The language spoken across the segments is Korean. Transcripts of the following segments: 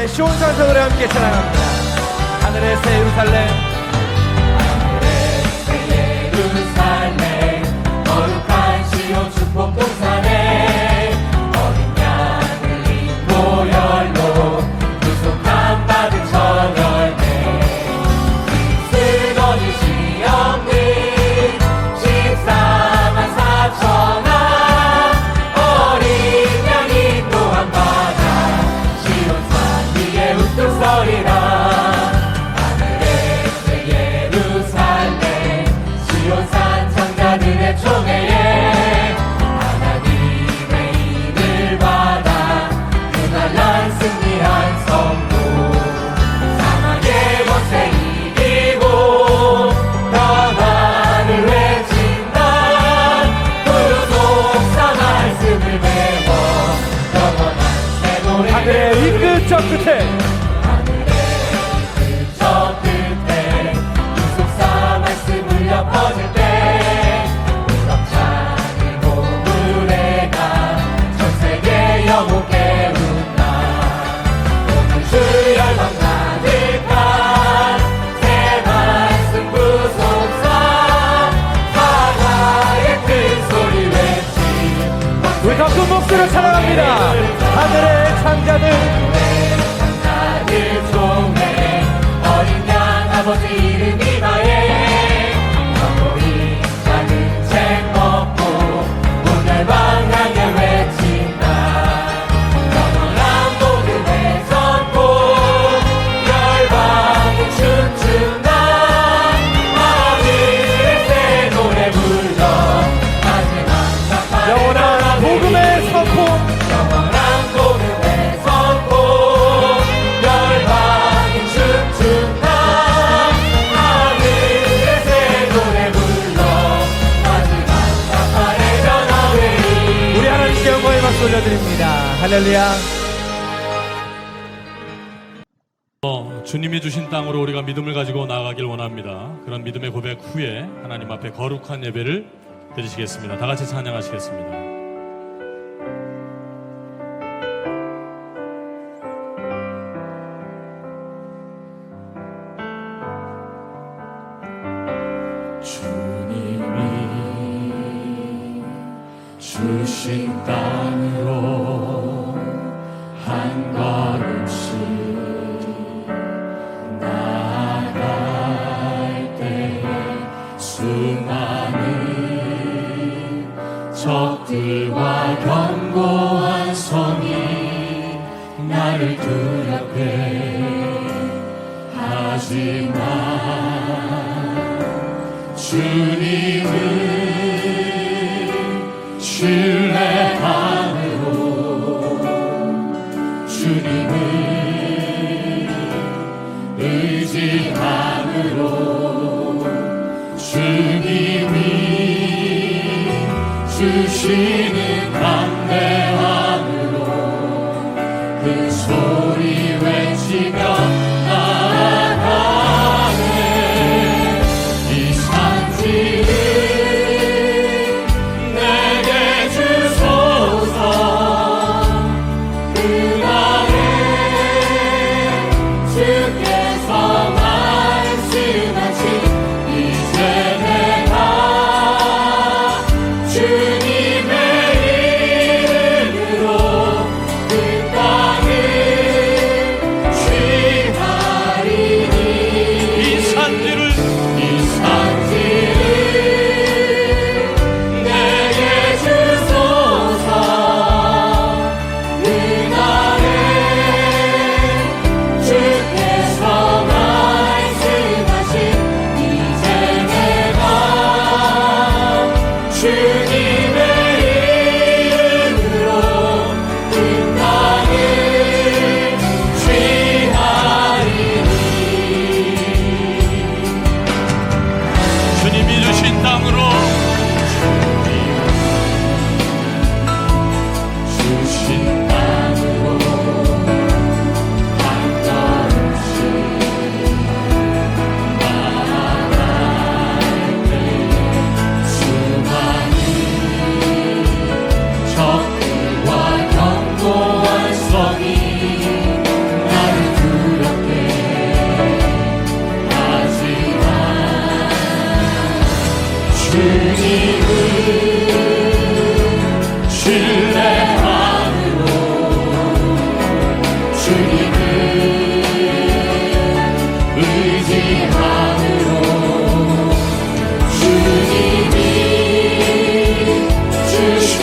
시온산성을 함께 찬양합니다. 하늘의 새 예루살렘, 하늘의 새 예루살렘, 거룩한 시온 축복 동산에 어린 양을 입고 열로 구속함 받은 첫 열매, 쓰거니 시없는 14만 4천아 어린 양이 또한 받아 시온산 위에 우뚝 서리라. 시온산 장자들의 총회에 하나님의 인을 받아 그날난 승리한 성도, 사망의 권세 이기고 평안을 외친다. 구속사 말씀을 배워 영원한 새 노래. 하늘의 이 끝 저 끝에 퍼질 때 우렁찬 고무래가 전 세계 영혼 깨운다. 오늘 주 열망 가득한 새 말씀 구속사, 사자의 큰 소리 외치 우리 더 큰 목소리로 찬양합니다. 하늘의 창자들, 창자들 총회 어린 양 아버지 이름 이마에 방향에 외친다. 영원한 복음의 선포, 열방이 춤춘다. 하늘의 새 노래 불러 마지막 사파에 영원한 복음의 선포, 영원한 복음의 선포, 열방이 춤춘다. 하늘의 새 노래 불러 마지막 사파에 전하리. 우리 하나님께 영광의 박수 올려드립니다. 할렐루야. 주님이 주신 땅으로 우리가 믿음을 가지고 나아가길 원합니다. 그런 믿음의 고백 후에 하나님 앞에 거룩한 예배를 드리시겠습니다. 다 같이 찬양하시겠습니다. 주님이 주신 땅으로 한 걸음씩 나아갈 때에 수많은 적들과 견고한 성이 나를 두렵게 하지만 주님은 신뢰함으로, 주님을 의지함으로, 주님이 주시는 담대함으로 그 소리 외치며 나아가네. 이 산지를 내게 주소서. 그날에 주께서 말씀하신 이제 내가 주님의 이름으로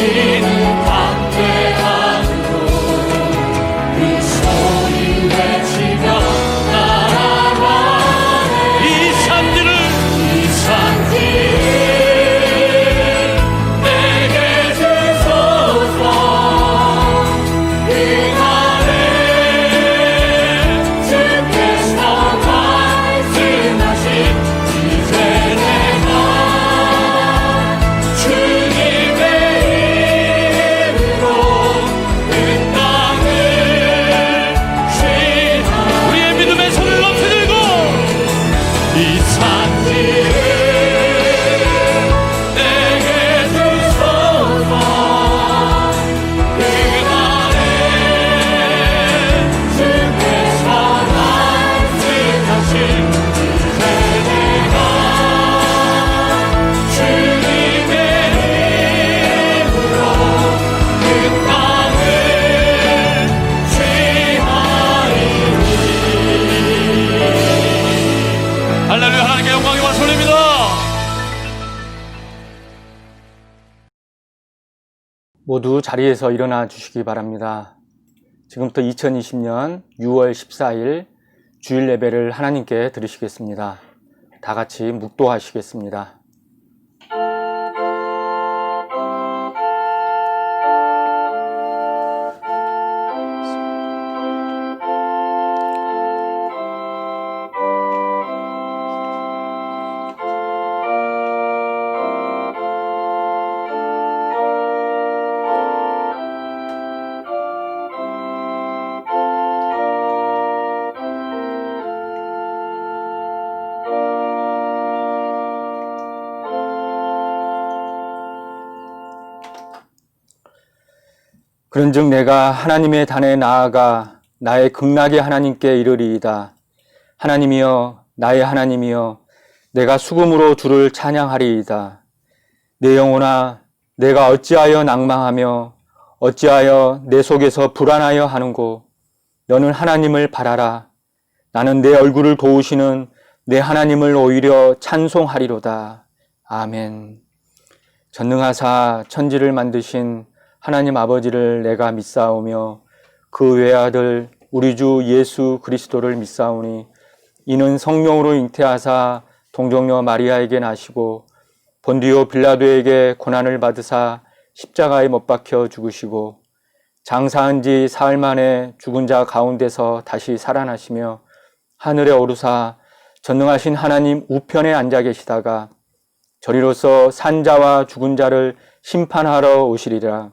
이는 담대함으로 그 소리 외치며 나아가네. 이 산지를 내게 주소서. 그날에 주께서 말씀하신 이제 내가 주님의 이름으로 그 땅을 취하리. 우리의 믿음의 손을 높이 들고 이 산지를 내게 주소서. 그날에 주께서 말씀하신 이제 내가 주님의 이름으로 그 땅을 취하리니. 할렐루야. 하나님께 영광과 올립니다. 모두 자리에서 일어나 주시기 바랍니다. 지금부터 2020년 6월 14일 주일 예배를 하나님께 드리시겠습니다. 다 같이 묵도하시겠습니다. 그런즉 내가 하나님의 단에 나아가 나의 극락의 하나님께 이르리이다. 하나님이여, 나의 하나님이여, 내가 수금으로 주를 찬양하리이다. 내 영혼아, 내가 어찌하여 낭망하며 어찌하여 내 속에서 불안하여 하는고. 너는 하나님을 바라라. 나는 내 얼굴을 도우시는 내 하나님을 오히려 찬송하리로다. 아멘. 전능하사 천지를 만드신 하나님 아버지를 내가 믿사오며 그 외아들 우리 주 예수 그리스도를 믿사오니 이는 성령으로 잉태하사 동정녀 마리아에게 나시고 본디오 빌라도에게 고난을 받으사 십자가에 못 박혀 죽으시고 장사한 지 사흘 만에 죽은 자 가운데서 다시 살아나시며 하늘에 오르사 전능하신 하나님 우편에 앉아 계시다가 저리로서 산 자와 죽은 자를 심판하러 오시리라.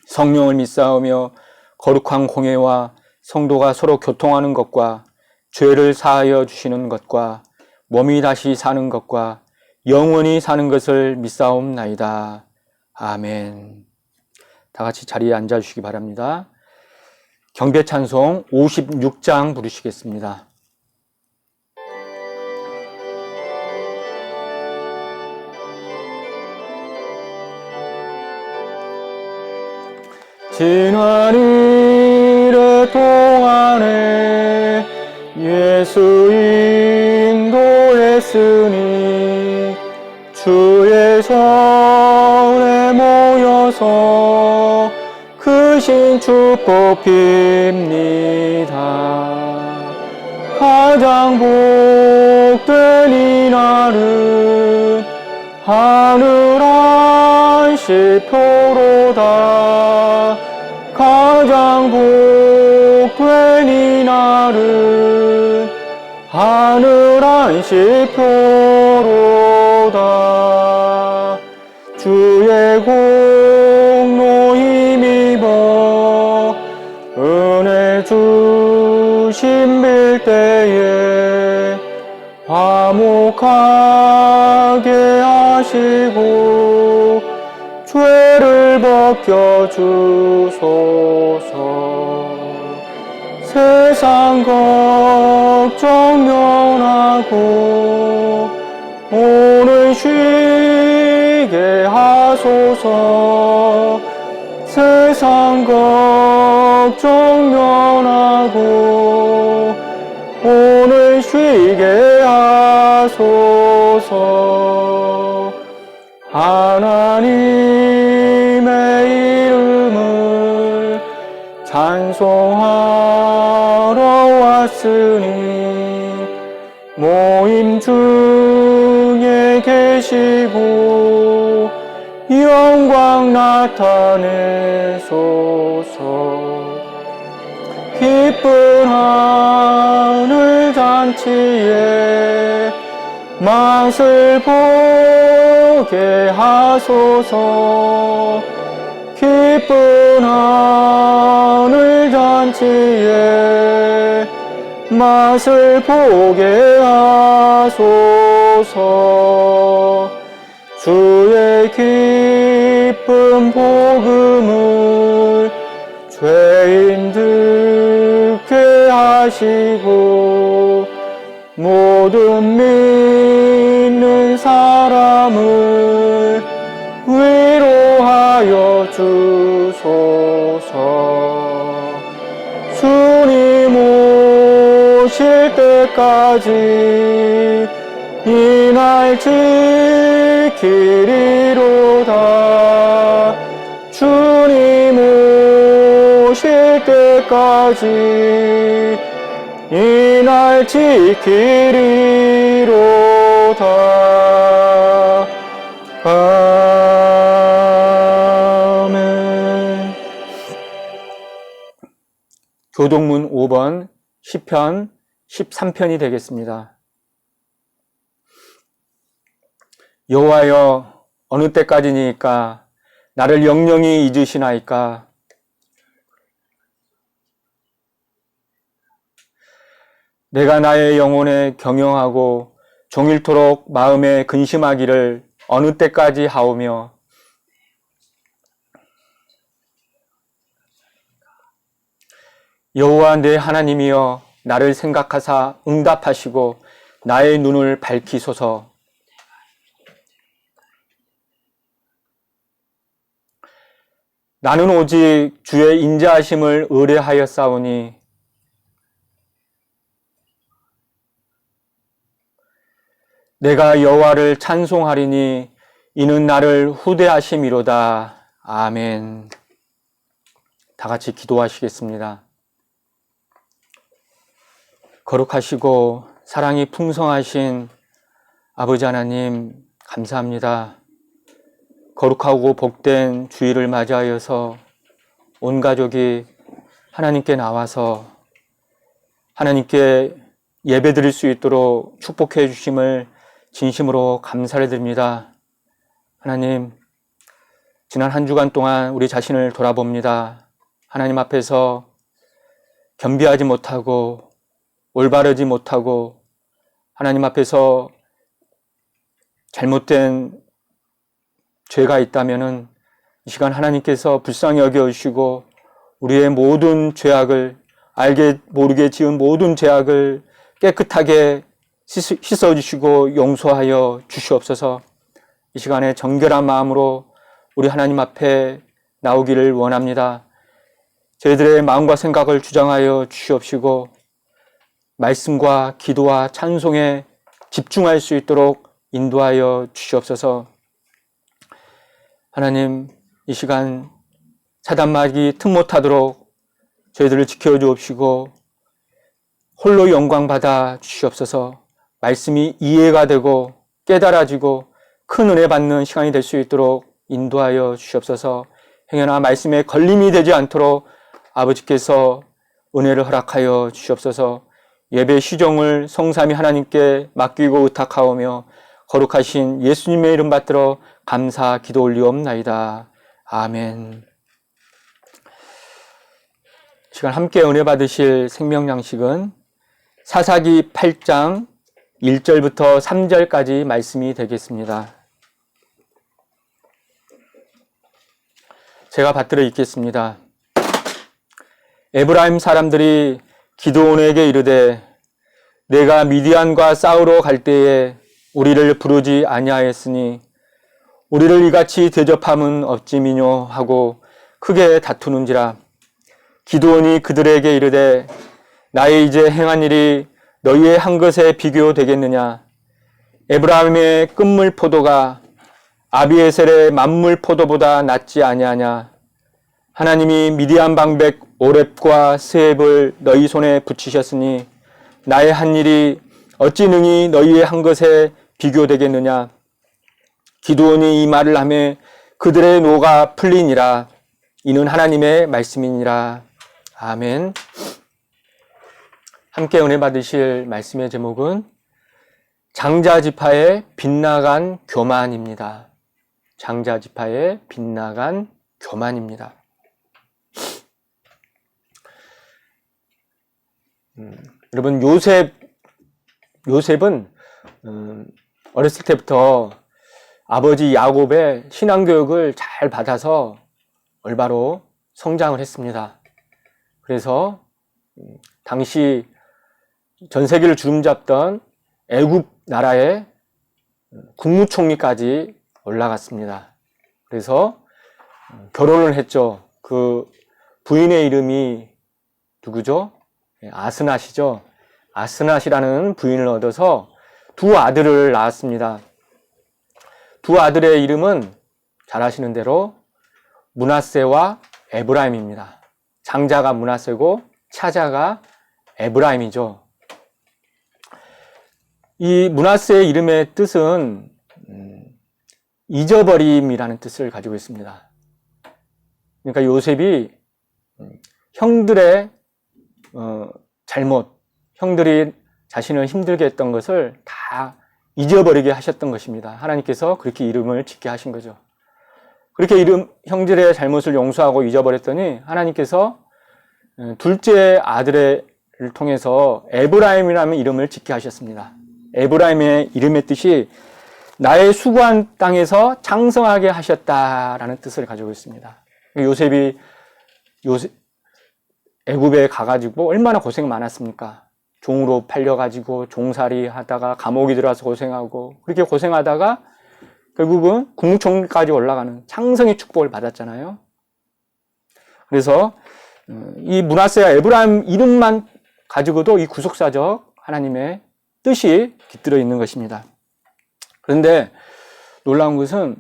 성령을 믿사오며 거룩한 공회와 성도가 서로 교통하는 것과 죄를 사하여 주시는 것과 몸이 다시 사는 것과 영원히 사는 것을 믿사옵나이다. 아멘. 다 같이 자리에 앉아주시기 바랍니다. 경배찬송 56장 부르시겠습니다. 지난 일의 동안에 예수 인도했으니 주의 전에 모여서 크신 축복 빕니다. 가장 복된 이날은 하늘 안식표로다. 가장 복된 이날은 하늘 안식표로다. 주의 공로 힘입어 은혜 주심 빌 때에 화목하게 하시고 죄를 벗겨주소서. 세상 걱정 면하고 오늘 쉬게 하소서. 세상 걱정 면하고 오늘 쉬게 하소서. 하나님의 찬송하러 왔으니 모임 중에 계시고 영광 나타내소서. 기쁜 하늘 잔치에 맛을 보게 하소서. 기쁜 하늘 잔치에 맛을 보게 하소서. 주의 기쁜 복음을 죄인 듣게 하시고 모든 믿는 사람을 위로하여 주소서. 주님 오실 때까지 이 날 지키리로다. 주님 오실 때까지 이 날 지키리로다. 아멘. 교동문 5번 시편 13편이 되겠습니다. 여호와여, 어느 때까지니까 나를 영영히 잊으시나이까. 내가 나의 영혼에 경영하고 종일토록 마음에 근심하기를 어느 때까지 하오며, 여호와 내 하나님이여, 나를 생각하사 응답하시고 나의 눈을 밝히소서. 나는 오직 주의 인자하심을 의뢰하였사오니 내가 여호와를 찬송하리니 이는 나를 후대하심이로다. 아멘. 다 같이 기도하시겠습니다. 거룩하시고 사랑이 풍성하신 아버지 하나님, 감사합니다. 거룩하고 복된 주일을 맞이하여서 온 가족이 하나님께 나와서 하나님께 예배드릴 수 있도록 축복해 주심을 진심으로 감사를 드립니다. 하나님, 지난 한 주간 동안 우리 자신을 돌아봅니다. 하나님 앞에서 겸비하지 못하고 올바르지 못하고 하나님 앞에서 잘못된 죄가 있다면은 이 시간 하나님께서 불쌍히 여겨주시고 우리의 모든 죄악을, 알게 모르게 지은 모든 죄악을 깨끗하게 씻어주시고 용서하여 주시옵소서. 이 시간에 정결한 마음으로 우리 하나님 앞에 나오기를 원합니다. 저희들의 마음과 생각을 주장하여 주시옵시고 말씀과 기도와 찬송에 집중할 수 있도록 인도하여 주시옵소서. 하나님, 이 시간 사단마귀 틈 못하도록 저희들을 지켜주옵시고 홀로 영광 받아 주시옵소서. 말씀이 이해가 되고 깨달아지고 큰 은혜 받는 시간이 될 수 있도록 인도하여 주시옵소서. 행여나 말씀에 걸림이 되지 않도록 아버지께서 은혜를 허락하여 주시옵소서. 예배 시종을 성삼위 하나님께 맡기고 의탁하오며 거룩하신 예수님의 이름 받들어 감사 기도 올리옵나이다. 아멘. 시간 함께 은혜 받으실 생명 양식은 사사기 8장 1절부터 3절까지 말씀이 되겠습니다. 제가 받들어 읽겠습니다. 에브라임 사람들이 기드온에게 이르되 내가 미디안과 싸우러 갈 때에 우리를 부르지 아니하였으니 우리를 이같이 대접함은 없지미뇨 하고 크게 다투는지라. 기드온이 그들에게 이르되 나의 이제 행한 일이 너희의 한 것에 비교되겠느냐. 에브라임의 끝물 포도가 아비에셀의 만물 포도보다 낫지 아니하냐. 하나님이 미디안 방백 오렙과 스앱을 너희 손에 붙이셨으니 나의 한 일이 어찌 능히 너희의 한 것에 비교되겠느냐. 기드온이 이 말을 하며 그들의 노가 풀리니라. 이는 하나님의 말씀이니라. 아멘. 함께 은혜 받으실 말씀의 제목은 장자지파의 빗나간 교만입니다. 장자지파의 빗나간 교만입니다. 여러분, 요셉은 어렸을 때부터 아버지 야곱의 신앙교육을 잘 받아서 올바로 성장을 했습니다. 그래서 당시 전 세계를 주름잡던 애굽 나라의 국무총리까지 올라갔습니다. 그래서 결혼을 했죠. 그 부인의 이름이 누구죠? 아스낫이죠. 아스낫이라는 부인을 얻어서 두 아들을 낳았습니다. 두 아들의 이름은 잘 아시는 대로 므낫세와 에브라임입니다. 장자가 므낫세고 차자가 에브라임이죠. 이 므낫세의 이름의 뜻은 잊어버림이라는 뜻을 가지고 있습니다. 그러니까 요셉이 형들의 잘못, 형들이 자신을 힘들게 했던 것을 다 잊어버리게 하셨던 것입니다. 하나님께서 그렇게 이름을 짓게 하신 거죠. 그렇게 형들의 잘못을 용서하고 잊어버렸더니 하나님께서 둘째 아들을 통해서 에브라임이라는 이름을 짓게 하셨습니다. 에브라임의 이름의 뜻이 나의 수고한 땅에서 장성하게 하셨다라는 뜻을 가지고 있습니다. 요셉이 애굽에 가가지고 얼마나 고생 많았습니까? 종으로 팔려가지고 종살이 하다가 감옥에 들어가서 고생하고 그렇게 고생하다가 결국은 국무총리까지 올라가는 창성의 축복을 받았잖아요. 그래서 이 므낫세와 에브라임 이름만 가지고도 이 구속사적 하나님의 뜻이 깃들어 있는 것입니다. 그런데 놀라운 것은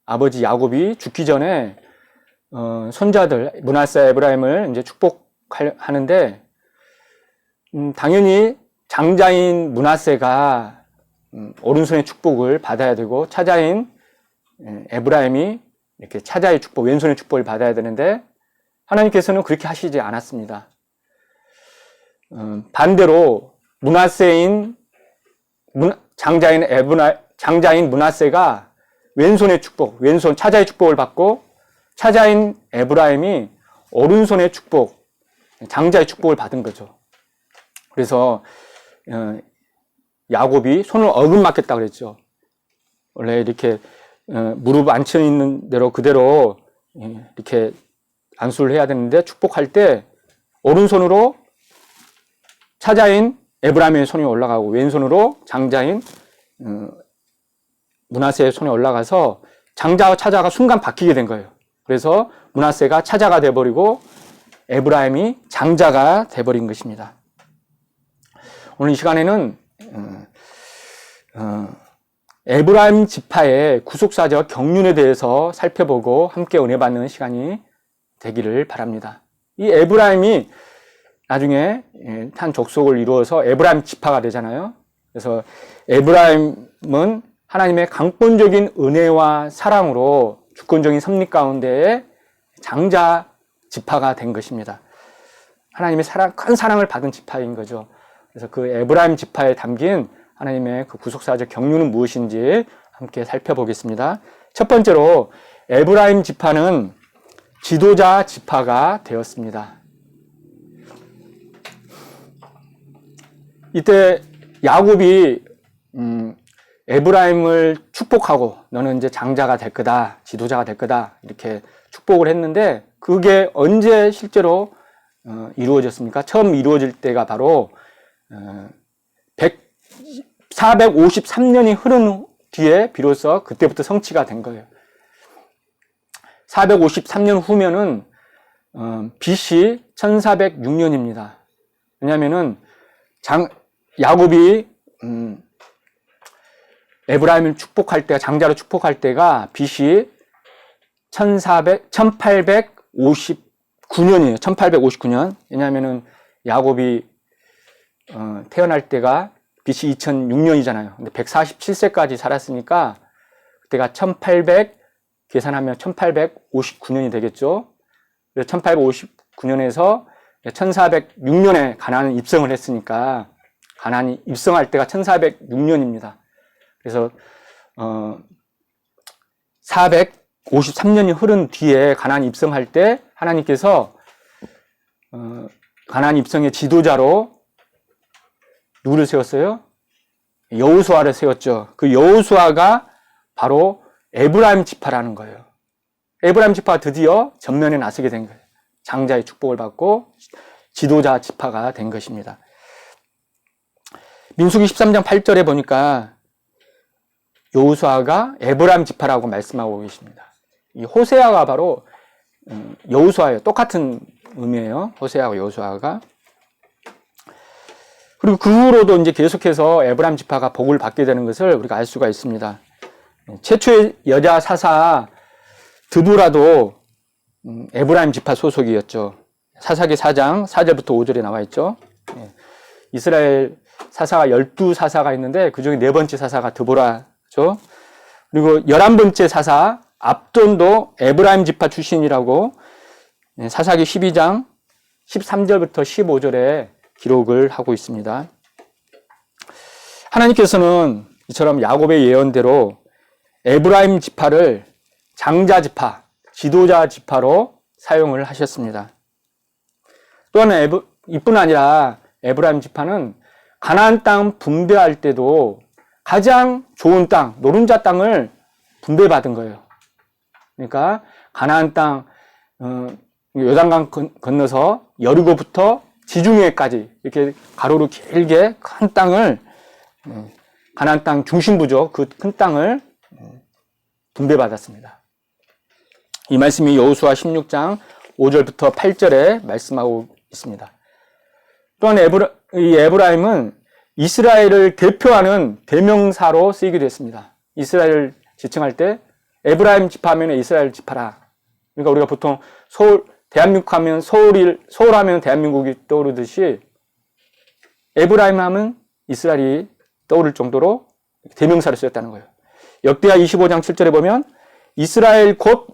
아버지 야곱이 죽기 전에 손자들 므낫세와 에브라임을 이제 축복하는데 당연히 장자인 므낫세가 오른손의 축복을 받아야 되고 차자인 에브라임이 이렇게 차자의 축복, 왼손의 축복을 받아야 되는데 하나님께서는 그렇게 하시지 않았습니다. 반대로 장자인 므낫세가 왼손의 축복, 차자의 축복을 받고 차자인 에브라임이 오른손의 축복, 장자의 축복을 받은 거죠. 그래서 야곱이 손을 어긋맞겠다 그랬죠. 원래 이렇게 무릎 앉혀 있는 대로 그대로 이렇게 안수를 해야 되는데 축복할 때 오른손으로 차자인 에브라임의 손이 올라가고 왼손으로 장자인 므낫세의 손에 올라가서 장자와 차자가 순간 바뀌게 된 거예요. 그래서 므낫세가 차자가 돼버리고 에브라임이 장자가 돼버린 것입니다. 오늘 이 시간에는 에브라임 지파의 구속사적 경륜에 대해서 살펴보고 함께 은혜 받는 시간이 되기를 바랍니다. 이 에브라임이 나중에 한 족속을 이루어서 에브라임 지파가 되잖아요. 그래서 에브라임은 하나님의 강권적인 은혜와 사랑으로 주권적인 섭리 가운데에 장자 지파가 된 것입니다. 하나님의 큰 사랑을 받은 지파인 거죠. 그래서 그 에브라임 지파에 담긴 하나님의 그 구속사적 경륜은 무엇인지 함께 살펴보겠습니다. 첫 번째로 에브라임 지파는 지도자 지파가 되었습니다. 이때 야곱이 에브라임을 축복하고 너는 이제 장자가 될 거다, 지도자가 될 거다 이렇게 축복을 했는데 그게 언제 실제로 이루어졌습니까? 처음 이루어질 때가 바로 453년이 흐른 뒤에 비로소 그때부터 성취가 된 거예요. 453년 후면은 BC 1406년입니다. 왜냐하면은 야곱이 에브라임을 축복할 때가 장자로 축복할 때가 BC 1859년이에요. 1859년. 왜냐하면은 야곱이 태어날 때가 BC 2006년이잖아요. 근데 147세까지 살았으니까 그때가 계산하면 1859년이 되겠죠. 그래서 1859년에서 1406년에 가나안 입성을 했으니까 가나안이 입성할 때가 1406년입니다. 그래서 453년이 흐른 뒤에 가나안 입성할 때 하나님께서 가나안 입성의 지도자로 누구를 세웠어요? 여호수아를 세웠죠. 그 여호수아가 바로 에브라임 지파라는 거예요. 에브라임 지파가 드디어 전면에 나서게 된 거예요. 장자의 축복을 받고 지도자 지파가 된 것입니다. 민수기 13장 8절에 보니까 여호수아가 에브라임 지파라고 말씀하고 계십니다. 이 호세아가 바로 여호수아예요. 똑같은 의미예요. 호세아와 여호수아가. 그리고 그 후로도 이제 계속해서 에브라임 지파가 복을 받게 되는 것을 우리가 알 수가 있습니다. 최초의 여자 사사 드보라도 에브라임 지파 소속이었죠. 사사기 4장 4절부터 5절에 나와 있죠. 이스라엘 사사가 12사사가 있는데 그중에 4번째 사사가 드보라죠. 그리고 11번째 사사 압돈도 에브라임 지파 출신이라고 사사기 12장 13절부터 15절에 기록을 하고 있습니다. 하나님께서는 이처럼 야곱의 예언대로 에브라임 지파를 장자 지파, 지도자 지파로 사용을 하셨습니다. 또한 이뿐 아니라 에브라임 지파는 가나안 땅 분배할 때도 가장 좋은 땅, 노른자 땅을 분배받은 거예요. 그러니까 가나안 땅 요단강 건너서 여리고부터 지중해까지 이렇게 가로로 길게 큰 땅을 가나안 땅 중심부죠. 그 큰 땅을 분배받았습니다. 이 말씀이 여호수아 16장 5절부터 8절에 말씀하고 있습니다. 또한 이 에브라임은 이스라엘을 대표하는 대명사로 쓰이기도 했습니다. 이스라엘을 지칭할 때 에브라임 지파하면 이스라엘 지파라. 그러니까 우리가 보통 대한민국 하면 서울하면 대한민국이 떠오르듯이 에브라임 하면 이스라엘이 떠오를 정도로 대명사를 쓰였다는 거예요. 역대하 25장 7절에 보면 이스라엘 곧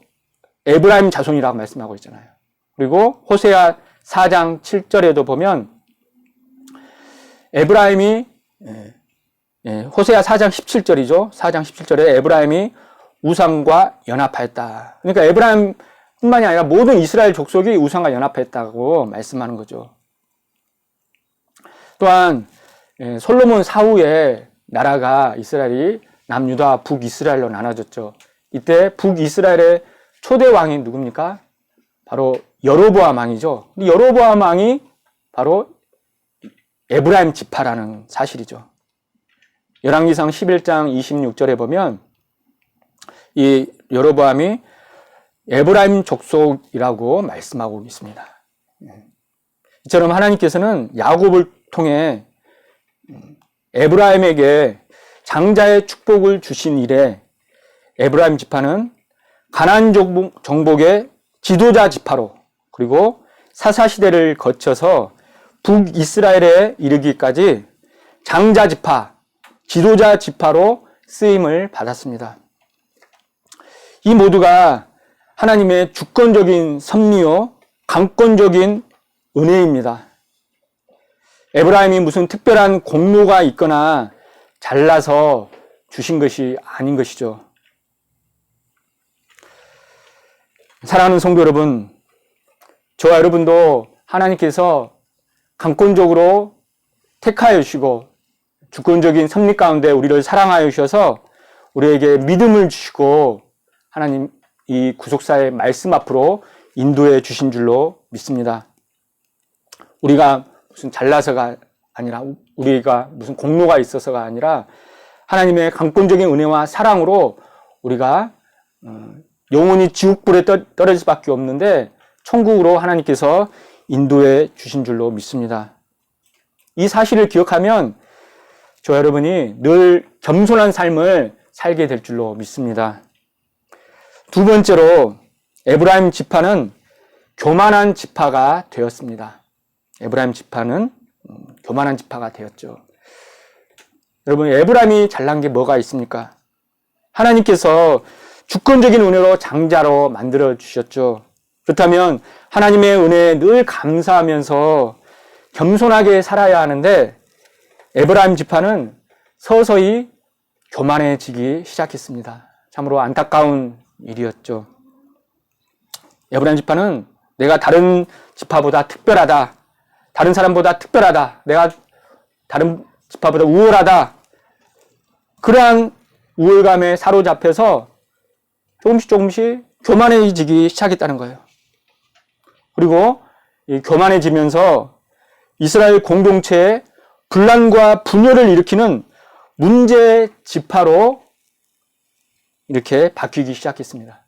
에브라임 자손이라고 말씀하고 있잖아요. 그리고 호세아 4장 7절에도 보면 에브라임이 호세아 4장 17절이죠. 4장 17절에 에브라임이 우상과 연합하였다. 그러니까 에브라임뿐만이 아니라 모든 이스라엘 족속이 우상과 연합했다고 말씀하는 거죠. 또한 솔로몬 사후에 나라가 이스라엘이 남유다와 북이스라엘로 나눠졌죠. 이때 북이스라엘의 초대 왕이 누굽니까? 바로 여로보암 왕이죠. 여로보암 왕이 바로 에브라임 지파라는 사실이죠. 열왕기상 11장 26절에 보면 이 여로보암이 에브라임 족속이라고 말씀하고 있습니다. 이처럼 하나님께서는 야곱을 통해 에브라임에게 장자의 축복을 주신 이래 에브라임 지파는 가나안 정복의 지도자 지파로 그리고 사사시대를 거쳐서 북이스라엘에 이르기까지 장자 지파, 지도자 지파로 쓰임을 받았습니다. 이 모두가 하나님의 주권적인 섭리요, 강권적인 은혜입니다. 에브라임이 무슨 특별한 공로가 있거나 잘나서 주신 것이 아닌 것이죠. 사랑하는 성도 여러분, 저와 여러분도 하나님께서 강권적으로 택하여 주시고 주권적인 섭리 가운데 우리를 사랑하여 주셔서 우리에게 믿음을 주시고 하나님 이 구속사의 말씀 앞으로 인도해 주신 줄로 믿습니다. 우리가 무슨 잘나서가 아니라 우리가 무슨 공로가 있어서가 아니라 하나님의 강권적인 은혜와 사랑으로 우리가 영원히 지옥불에 떨어질 수밖에 없는데 천국으로 하나님께서 인도해 주신 줄로 믿습니다. 이 사실을 기억하면 저와 여러분이 늘 겸손한 삶을 살게 될 줄로 믿습니다. 두 번째로 에브라임 지파는 교만한 지파가 되었습니다. 에브라임 지파는 교만한 지파가 되었죠. 여러분, 에브라임이 잘난 게 뭐가 있습니까? 하나님께서 주권적인 은혜로 장자로 만들어 주셨죠. 그렇다면 하나님의 은혜에 늘 감사하면서 겸손하게 살아야 하는데 에브라임 지파는 서서히 교만해지기 시작했습니다. 참으로 안타까운 일이었죠. 에브라임 지파는 내가 다른 지파보다 특별하다, 다른 사람보다 특별하다, 내가 다른 지파보다 우월하다, 그러한 우월감에 사로잡혀서 조금씩 교만해지기 시작했다는 거예요. 그리고 이 교만해지면서 이스라엘 공동체에 분란과 분열을 일으키는 문제 지파로 이렇게 바뀌기 시작했습니다.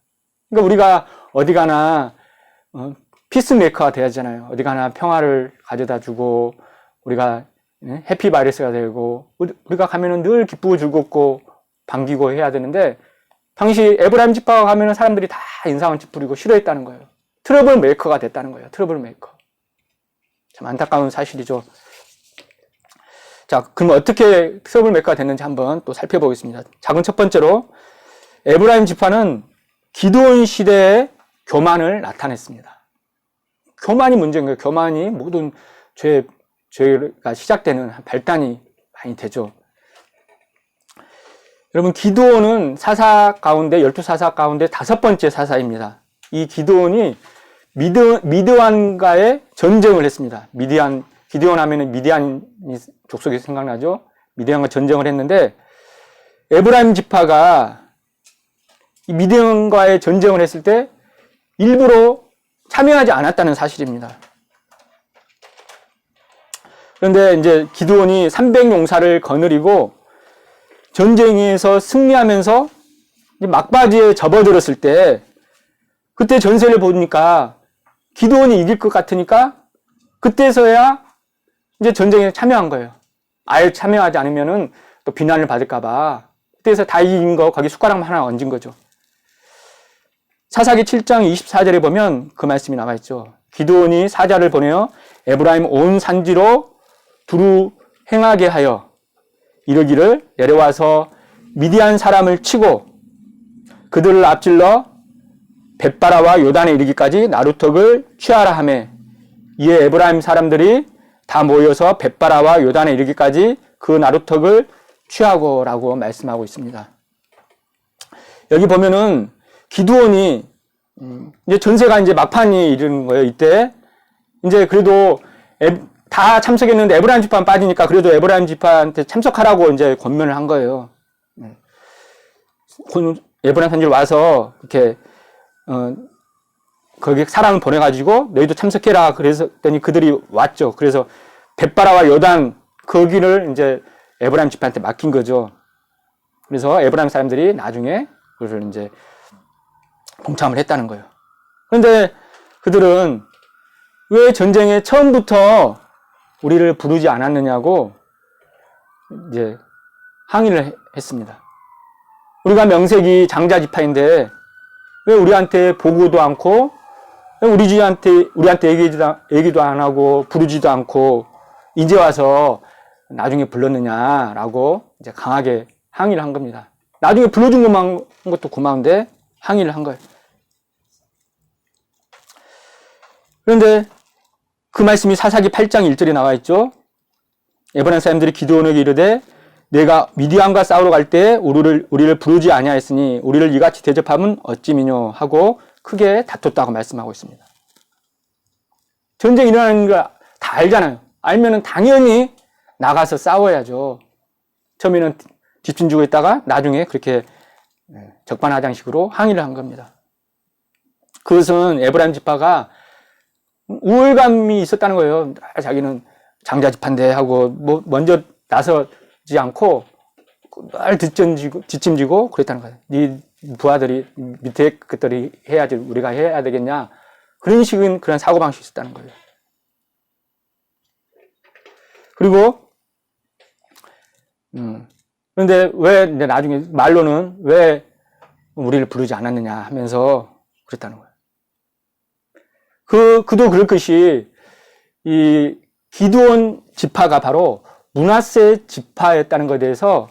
그러니까 우리가 어디 가나 피스메이커가 돼야 하잖아요. 어디 가나 평화를 가져다 주고 우리가 해피바이러스가 되고 우리가 가면은 늘 기쁘고 즐겁고 반기고 해야 되는데 당시 에브라임 지파가 가면은 사람들이 다 인상을 찌푸리고 싫어했다는 거예요. 트러블 메이커가 됐다는 거예요. 트러블 메이커. 참 안타까운 사실이죠. 자, 그럼 어떻게 트러블 메이커가 됐는지 한번 또 살펴보겠습니다. 작은 첫 번째로 에브라임 지파는 기드온 시대의 교만을 나타냈습니다. 교만이 문제인 거예요. 교만이 모든 죄가 시작되는 발단이 많이 되죠. 여러분, 기드온은 사사 가운데 12사사 가운데 5번째 사사입니다. 이 기드온이 미드완과의 전쟁을 했습니다. 기드온 하면은 미디안 족속이 생각나죠. 미디안과 전쟁을 했는데 에브라임 지파가 이 미디안과의 전쟁을 했을 때 일부러 참여하지 않았다는 사실입니다. 그런데 이제 기드온이 300용사를 거느리고 전쟁에서 승리하면서 막바지에 접어들었을 때 그때 전세를 보니까 기드온이 이길 것 같으니까 그때서야 이제 전쟁에 참여한 거예요. 아예 참여하지 않으면은 또 비난을 받을까봐 그때서 다 이긴 거 거기 숟가락만 하나 얹은 거죠. 사사기 7장 24절에 보면 그 말씀이 나와 있죠. 기드온이 사자를 보내어 에브라임 온 산지로 두루 행하게 하여 이르기를 내려와서 미디안 사람을 치고 그들을 앞질러 벳바라와 요단에 이르기까지 나루턱을 취하라 하매 이에 에브라임 사람들이 다 모여서 벳바라와 요단에 이르기까지 그 나루턱을 취하고라고 말씀하고 있습니다. 여기 보면은 기드온이 이제 전세가 이제 막판이 이르는 거예요. 이때 이제 그래도 다 참석했는데 에브라임 지파만 빠지니까 그래도 에브라임 지파한테 참석하라고 이제 권면을 한 거예요. 에브라임 산지로 와서 이렇게 거기 사람을 보내가지고 너희도 참석해라. 그랬더니 그들이 왔죠. 그래서 벳바라와 요단 거기를 이제 에브라임 지파한테 맡긴 거죠. 그래서 에브라임 사람들이 나중에 그것을 이제 동참을 했다는 거예요. 그런데 그들은 왜 전쟁에 처음부터 우리를 부르지 않았느냐고 이제 항의를 했습니다. 우리가 명색이 장자 지파인데 왜 우리한테 보고도 않고 우리한테 얘기도 안 하고 부르지도 않고 이제 와서 나중에 불렀느냐라고 이제 강하게 항의를 한 겁니다. 나중에 불러준 것도 고마운데 항의를 한 거예요. 그런데 그 말씀이 사사기 8장 1절에 나와 있죠. 에브라임 사람들이 기드온에게 이르되 내가 미디안과 싸우러 갈 때 우리를 부르지 아니하였으니 우리를 이같이 대접함은 어찌미뇨 하고 크게 다퉜다고 말씀하고 있습니다. 전쟁이 일어나는 거 다 알잖아요. 알면은 당연히 나가서 싸워야죠. 처음에는 뒷짐 지고 있다가 나중에 그렇게 적반하장식으로 항의를 한 겁니다. 그것은 에브라임 지파가 우월감이 있었다는 거예요. 자기는 장자 지파인데 하고 뭐 먼저 나서지 않고 늘 뒷짐지고 그랬다는 거예요. 네 부하들이 밑에 것들이 해야지 우리가 해야 되겠냐. 그런 식은 그런 사고방식이 있었다는 거예요. 그리고 그런데 왜 이제 나중에 말로는 왜 우리를 부르지 않았느냐 하면서 그랬다는 거예요. 그도 그럴 것이 이 기드온 지파가 바로 므낫세 지파였다는 것에 대해서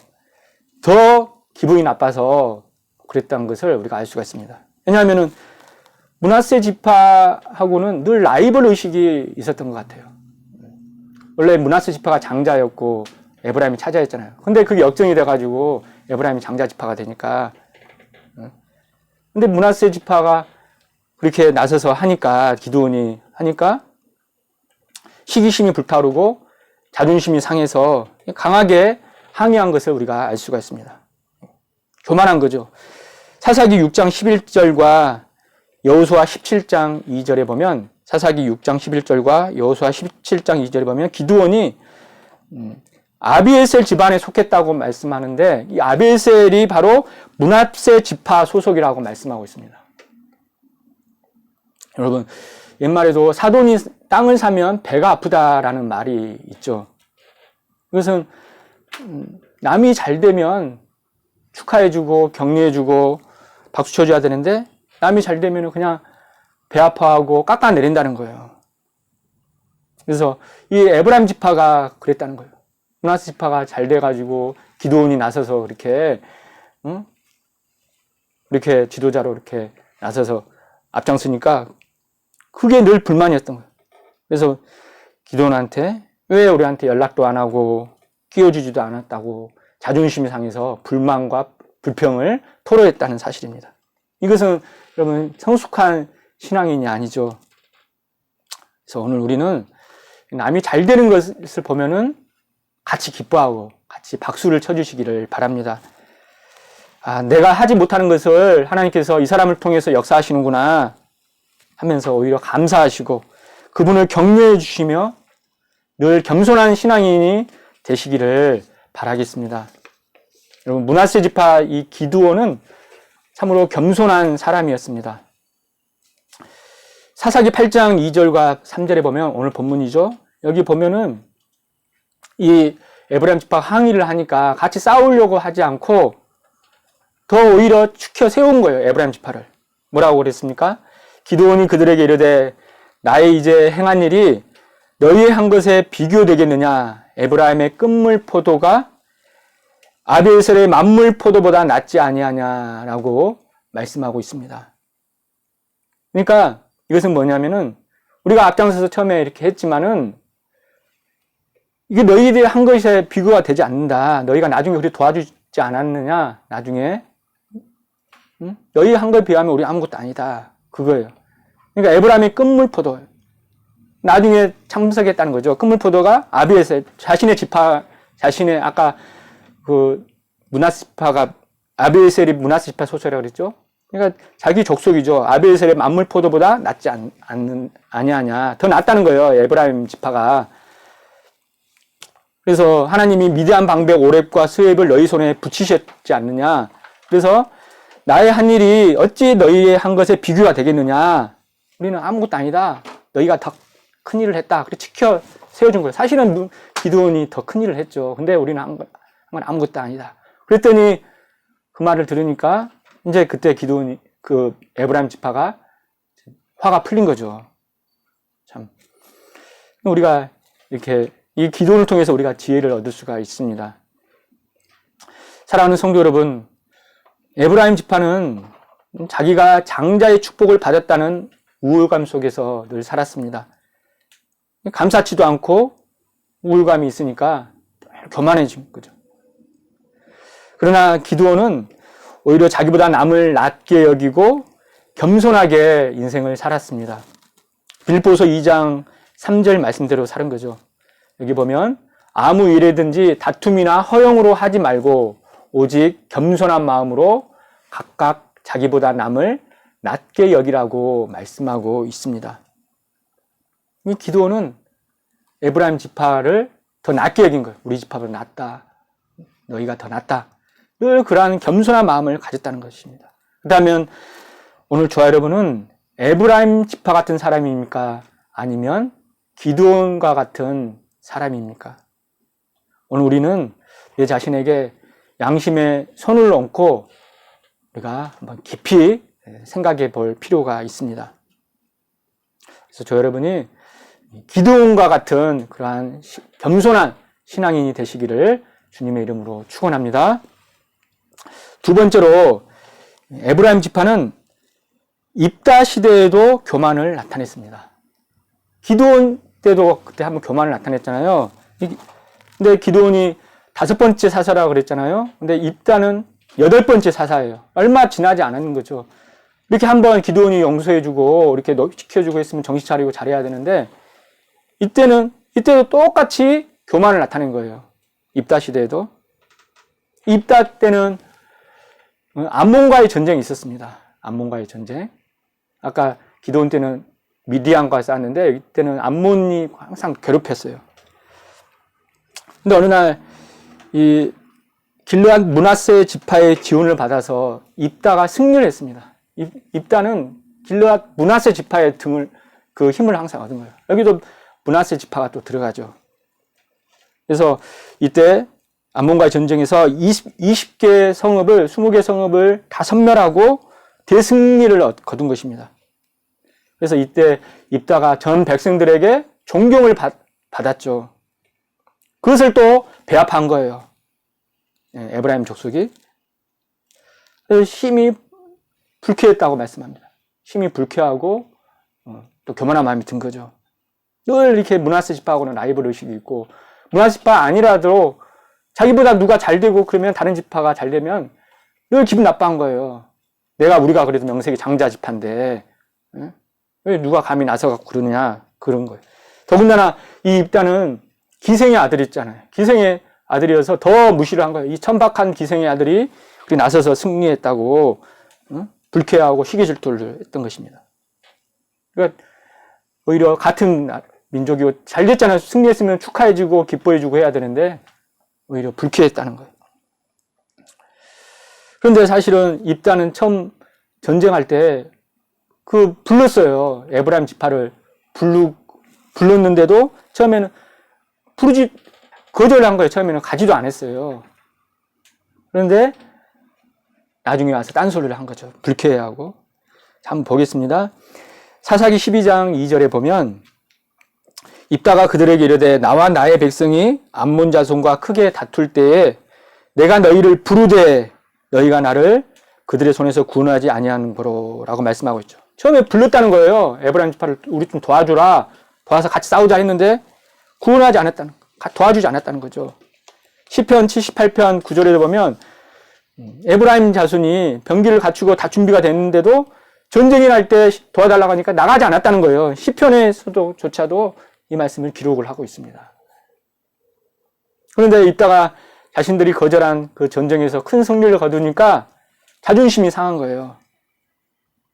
더 기분이 나빠서 그랬다는 것을 우리가 알 수가 있습니다. 왜냐하면은 므낫세 지파하고는 늘 라이벌 의식이 있었던 것 같아요. 원래 므낫세 지파가 장자였고 에브라임이 차자였잖아요. 근데 그게 역전이 돼가지고 에브라임이 장자 지파가 되니까. 근데 므낫세 지파가 그렇게 나서서 하니까, 기드온이 하니까 시기심이 불타오르고 자존심이 상해서 강하게 항의한 것을 우리가 알 수가 있습니다. 교만한 거죠. 사사기 6장 11절과 여호수아 17장 2절에 보면, 사사기 6장 11절과 여호수아 17장 2절에 보면 기드온이 아비에셀 집안에 속했다고 말씀하는데, 이 아비에셀이 바로 므낫세 지파 소속이라고 말씀하고 있습니다. 여러분, 옛말에도 사돈이 땅을 사면 배가 아프다라는 말이 있죠. 그것은 남이 잘 되면 축하해주고 격려해주고 박수 쳐줘야 되는데, 남이 잘 되면 그냥 배 아파하고 깎아내린다는 거예요. 그래서 이 에브라임 지파가 그랬다는 거예요. 므낫세 지파가 잘 돼가지고 기드온이 나서서 이렇게 지도자로 이렇게 나서서 앞장서니까 그게 늘 불만이었던 거예요. 그래서 기드온한테 왜 우리한테 연락도 안 하고 끼워주지도 않았다고 자존심이 상해서 불만과 불평을 토로했다는 사실입니다. 이것은 여러분 성숙한 신앙인이 아니죠. 그래서 오늘 우리는 남이 잘 되는 것을 보면은 같이 기뻐하고 같이 박수를 쳐주시기를 바랍니다. 아, 내가 하지 못하는 것을 하나님께서 이 사람을 통해서 역사하시는구나 하면서 오히려 감사하시고 그분을 격려해 주시며 늘 겸손한 신앙인이 되시기를 바라겠습니다. 여러분, 므낫세 지파 이 기드온은 참으로 겸손한 사람이었습니다. 사사기 8장 2절과 3절에 보면, 오늘 본문이죠. 여기 보면은 이 에브라임 지파가 항의를 하니까 같이 싸우려고 하지 않고 더 오히려 축혀 세운 거예요. 에브라임 지파를. 뭐라고 그랬습니까? 기드온이 그들에게 이르되 나의 이제 행한 일이 너희의 한 것에 비교되겠느냐? 에브라임의 끝물 포도가 아비에셀의 만물 포도보다 낫지 아니하냐라고 말씀하고 있습니다. 그러니까 이것은 뭐냐면은 우리가 앞장서서 처음에 이렇게 했지만은 이게 너희들이 한 것에 비교가 되지 않는다. 너희가 나중에 우리 도와주지 않았느냐? 나중에 너희 한 것에 비하면 우리 아무것도 아니다. 그거예요. 그러니까 에브라임의 끝물 포도 나중에 참석했다는 거죠. 끝물 포도가 아비에셀 자신의 지파, 자신의 아까 그 므낫세 지파가 아비에셀이 므낫세 지파 소속이라고 그랬죠. 그러니까 자기 족속이죠. 아비에셀의 만물 포도보다 낫지 아니하냐. 더 낫다는 거예요. 에브라임 지파가. 그래서 하나님이 미디안 방백 오렙과 스웹을 너희 손에 붙이셨지 않느냐. 그래서 나의 한 일이 어찌 너희의 한 것에 비교가 되겠느냐. 우리는 아무것도 아니다. 너희가 더 큰 일을 했다. 그래 지켜 세워준 거예요. 사실은 기드온이 더 큰 일을 했죠. 근데 우리는 한 건 아무것도 아니다. 그랬더니 그 말을 들으니까 이제 그때 기드온이 그 에브라임 지파가 화가 풀린 거죠. 참 우리가 이렇게 이 기도를 통해서 우리가 지혜를 얻을 수가 있습니다. 사랑하는 성도 여러분, 에브라임 지파는 자기가 장자의 축복을 받았다는 우울감 속에서 늘 살았습니다. 감사치도 않고 우울감이 있으니까 교만해진 거죠. 그러나 기드온은 오히려 자기보다 남을 낮게 여기고 겸손하게 인생을 살았습니다. 빌립보서 2장 3절 말씀대로 사는 거죠. 여기 보면 아무 일에든지 다툼이나 허영으로 하지 말고 오직 겸손한 마음으로 각각 자기보다 남을 낮게 여기라고 말씀하고 있습니다. 이 기드온은 에브라임 지파를 더 낮게 여긴 거예요. 우리 지파보다 낫다. 너희가 더 낫다. 늘 그러한 겸손한 마음을 가졌다는 것입니다. 그렇다면 오늘 저와 여러분은 에브라임 지파 같은 사람입니까? 아니면 기드온과 같은 사람입니까? 오늘 우리는 내 자신에게 양심에 손을 얹고 우리가 한번 깊이 생각해 볼 필요가 있습니다. 그래서 저 여러분이 기드온과 같은 그러한 겸손한 신앙인이 되시기를 주님의 이름으로 축원합니다. 두 번째로 에브라임 지파는 입다 시대에도 교만을 나타냈습니다. 기드온 때도 그때 한번 교만을 나타냈잖아요. 근데 기드온이 5번째 사사라고 그랬잖아요. 근데 입다는 8번째 사사예요. 얼마 지나지 않은 거죠. 이렇게 한번 기드온이 용서해주고 이렇게 지켜주고 했으면 정신 차리고 잘해야 되는데 이때도 똑같이 교만을 나타낸 거예요. 입다 시대에도. 입다 때는 암몬과의 전쟁이 있었습니다. 암몬과의 전쟁. 아까 기드온 때는 미디안과 싸웠는데 이때는 암몬이 항상 괴롭혔어요. 근데 어느 날 이 길르앗 므낫세 지파의 지원을 받아서 입다가 승리를 했습니다. 입다는 길르앗 므낫세 지파의 그 힘을 항상 얻은 거예요. 여기도 므낫세 지파가 또 들어가죠. 그래서 이때 암몬과의 전쟁에서 20개 성읍을 20개 성읍을 다 섬멸하고 대승리를 거둔 것입니다. 그래서 이때 입다가 전 백성들에게 존경을 받았죠. 그것을 또 배합한 거예요. 에브라임 족속이. 그래서 심히 불쾌했다고 말씀합니다. 심히 불쾌하고 또 교만한 마음이 든 거죠. 늘 이렇게 므낫세 지파하고는 라이벌 의식이 있고 므낫세 지파 아니라도 자기보다 누가 잘 되고 그러면 다른 지파가 잘 되면 늘 기분 나빠한 거예요. 우리가 그래도 명색이 장자 지파인데 왜 누가 감히 나서갖고 그러느냐 그런 거예요. 더군다나 이 입다는 기생의 아들이 있잖아요. 기생의 아들이어서 더 무시를 한 거예요. 이 천박한 기생의 아들이 나서서 승리했다고 불쾌하고 시기 질투를 했던 것입니다. 그러니까 오히려 같은 민족이고 잘 됐잖아요. 승리했으면 축하해주고 기뻐해주고 해야 되는데 오히려 불쾌했다는 거예요. 그런데 사실은 입다는 처음 전쟁할 때 불렀어요. 에브라임 지파를 불렀는데도 처음에는 거절한 거예요. 처음에는 가지도 않았어요. 그런데 나중에 와서 딴소리를 한 거죠. 불쾌해하고. 한번 보겠습니다. 사사기 12장 2절에 보면 입다가 그들에게 이르되 나와 나의 백성이 암몬 자손과 크게 다툴 때에 내가 너희를 부르되 너희가 나를 그들의 손에서 구원하지 아니하는 거로라고 말씀하고 있죠. 처음에 불렀다는 거예요. 에브라임 지파를 우리 좀 도와주라. 도와서 같이 싸우자 했는데 구원하지 않았다는 도와주지 않았다는 거죠. 시편 78편 9절에 보면 에브라임 자손이 병기를 갖추고 다 준비가 됐는데도 전쟁이 날 때 도와달라고 하니까 나가지 않았다는 거예요. 시편에서조차도 이 말씀을 기록을 하고 있습니다. 그런데 이따가 자신들이 거절한 그 전쟁에서 큰 승리를 거두니까 자존심이 상한 거예요.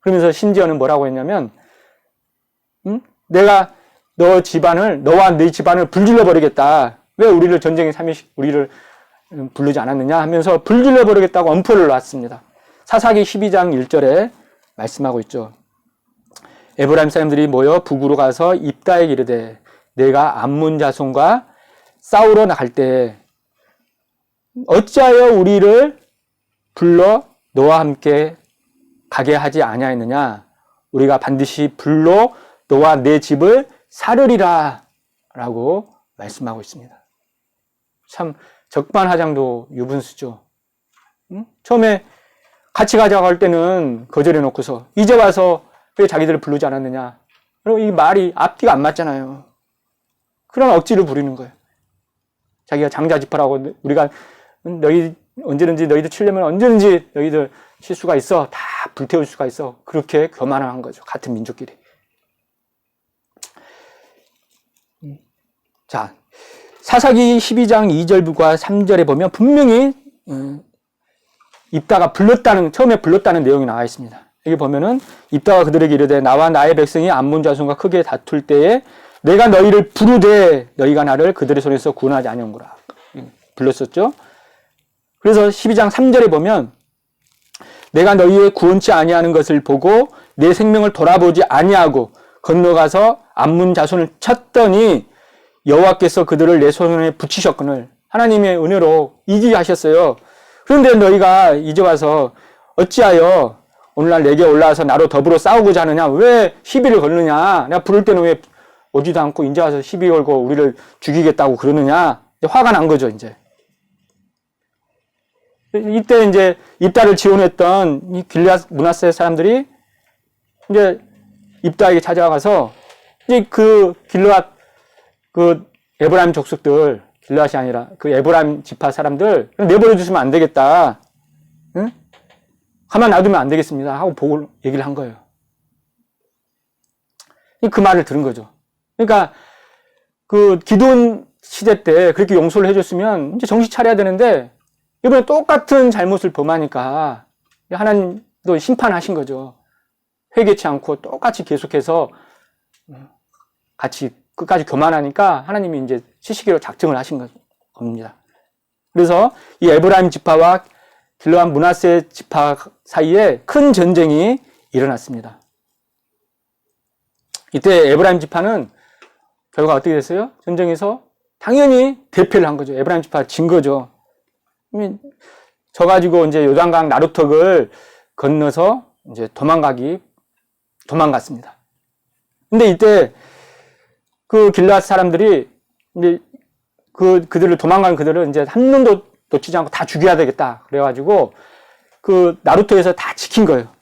그러면서 심지어는 뭐라고 했냐면 내가 너와 네 집안을 불질러 버리겠다. 왜 우리를 전쟁에 우리를 부르지 않았느냐 하면서 불질러 버리겠다고 엄포를 놨습니다. 사사기 12장 1절에 말씀하고 있죠. 에브라임 사람들이 모여 북으로 가서 입다에게 이르되 내가 암몬 자손과 싸우러 나갈 때 어찌하여 우리를 불러 너와 함께 가게 하지 아니하였느냐? 우리가 반드시 불러 너와 내 집을 사르리라 라고 말씀하고 있습니다. 참 적반하장도 유분수죠. 처음에 같이 가자고 할 때는 거절해 놓고서 이제 와서 왜 자기들을 부르지 않았느냐. 그리고 이 말이 앞뒤가 안 맞잖아요. 그런 억지를 부리는 거예요. 자기가 장자지파라고 우리가 언제든지 너희들 치려면 언제든지 너희들 칠 수가 있어. 다 불태울 수가 있어. 그렇게 교만한 거죠. 같은 민족끼리. 자, 사사기 12장 2절과 3절에 보면 분명히 입다가 처음에 불렀다는 내용이 나와 있습니다. 여기 보면은 입다가 그들에게 이르되 나와 나의 백성이 암몬 자손과 크게 다툴 때에 내가 너희를 부르되 너희가 나를 그들의 손에서 구원하지 아니한구라. 불렀었죠. 그래서 12장 3절에 보면 내가 너희의 구원치 아니하는 것을 보고 내 생명을 돌아보지 아니하고 건너가서 암몬 자손을 쳤더니 여호와께서 그들을 내 손에 붙이셨거늘. 하나님의 은혜로 이기게 하셨어요. 그런데 너희가 이제 와서 어찌하여 오늘날 내게 올라와서 나로 더불어 싸우고자 하느냐? 왜 시비를 걸느냐? 내가 부를 때는 왜 오지도 않고 이제 와서 시비 걸고 우리를 죽이겠다고 그러느냐? 화가 난 거죠, 이제. 이때 이제 입다를 지원했던 이 길앗 므낫세 사람들이 이제 입다에게 찾아가서 이제 그 길앗 그 에브라임 족속들, 길앗이 아니라 그 에브라임 지파 사람들 내버려 두시면 안 되겠다. 응? 가만 놔두면 안 되겠습니다. 하고 보고 얘기를 한 거예요. 그 말을 들은 거죠. 그러니까 그 기돈 시대 때 그렇게 용서를 해줬으면 이제 정신 차려야 되는데 이번에 똑같은 잘못을 범하니까 하나님도 심판하신 거죠. 회개치 않고 똑같이 계속해서 같이 끝까지 교만하니까 하나님이 이제 시시기로 작정을 하신 겁니다. 그래서 이 에브라임 지파와 길앗 므낫세 지파 사이에 큰 전쟁이 일어났습니다. 이때 에브라임 지파는 결과 어떻게 됐어요? 전쟁에서 당연히 대패를 한 거죠. 에브라임 지파가 진 거죠. 져가지고 이제 요단강 나루턱을 건너서 이제 도망갔습니다. 근데 이때 그 길앗 사람들이 이제 그들을 도망간 그들을 이제 한 놈도 놓치지 않고 다 죽여야 되겠다. 그래가지고 그 나루턱에서 다 지킨 거예요.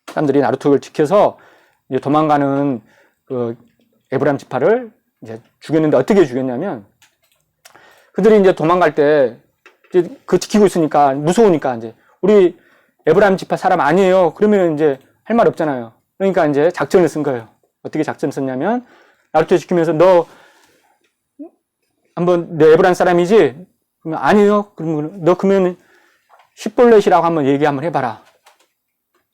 사람들이 나루턱을 지켜서 이제 도망가는 그 에브라임 지파를 이제 죽였는데 어떻게 죽였냐면 그들이 이제 도망갈 때 이제 그 지키고 있으니까 무서우니까 이제 우리 에브라임 지파 사람 아니에요. 그러면 이제 할 말 없잖아요. 그러니까 이제 작전을 쓴 거예요. 어떻게 작전을 썼냐면 나루턱 지키면서 너 한번 내 에브라임 사람이지? 그러면 아니요. 그러면 너 그러면 십볼렛이라고 한번 얘기 한번 해봐라.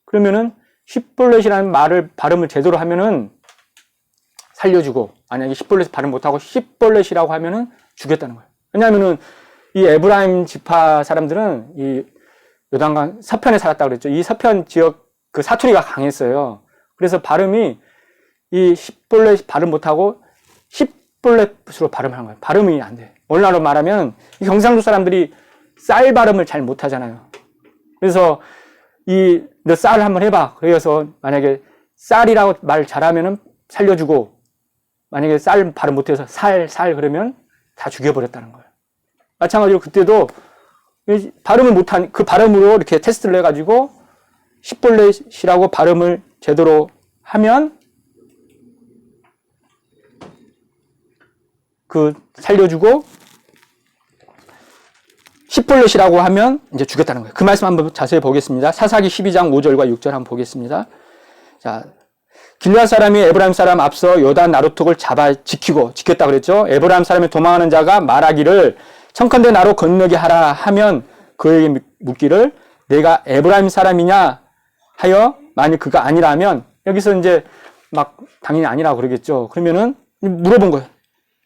그러면은 십볼렛이라는 말을 발음을 제대로 하면은 살려주고 만약에 십볼렛 발음 못하고 십볼렛이라고 하면은 죽였다는 거예요. 왜냐하면은 이 에브라임 지파 사람들은 이 요단강 서편에 살았다고 그랬죠. 이 서편 지역 그 사투리가 강했어요. 그래서 발음이 이 십볼렛 발음 못하고 십볼렛으로 발음하는 거예요. 발음이 안 돼. 오늘날로 말하면 이 경상도 사람들이 쌀 발음을 잘 못하잖아요. 그래서 너 쌀을 한번 해봐. 그래서 만약에 쌀이라고 말 잘하면은 살려주고 만약에 쌀 발음 못해서 살 그러면 다 죽여버렸다는 거예요. 마찬가지로 그때도 발음을 못한 그 발음으로 이렇게 테스트를 해가지고 십볼렛이라고 발음을 제대로 하면 그 살려주고 십볼렛이라고 하면 이제 죽였다는 거예요. 그 말씀 한번 자세히 보겠습니다. 사사기 12장 5절과 6절 한번 보겠습니다. 자, 길앗 사람이 에브라임 사람 앞서 요단 나루턱을 잡아 지켰다 그랬죠. 에브라임 사람이 도망하는 자가 말하기를 청컨대 나로 건너게 하라 하면 그에게 묻기를 내가 에브라임 사람이냐 하여 만일 그가 아니라면 여기서 이제 막 당연히 아니라고 그러겠죠. 그러면은 물어본 거예요.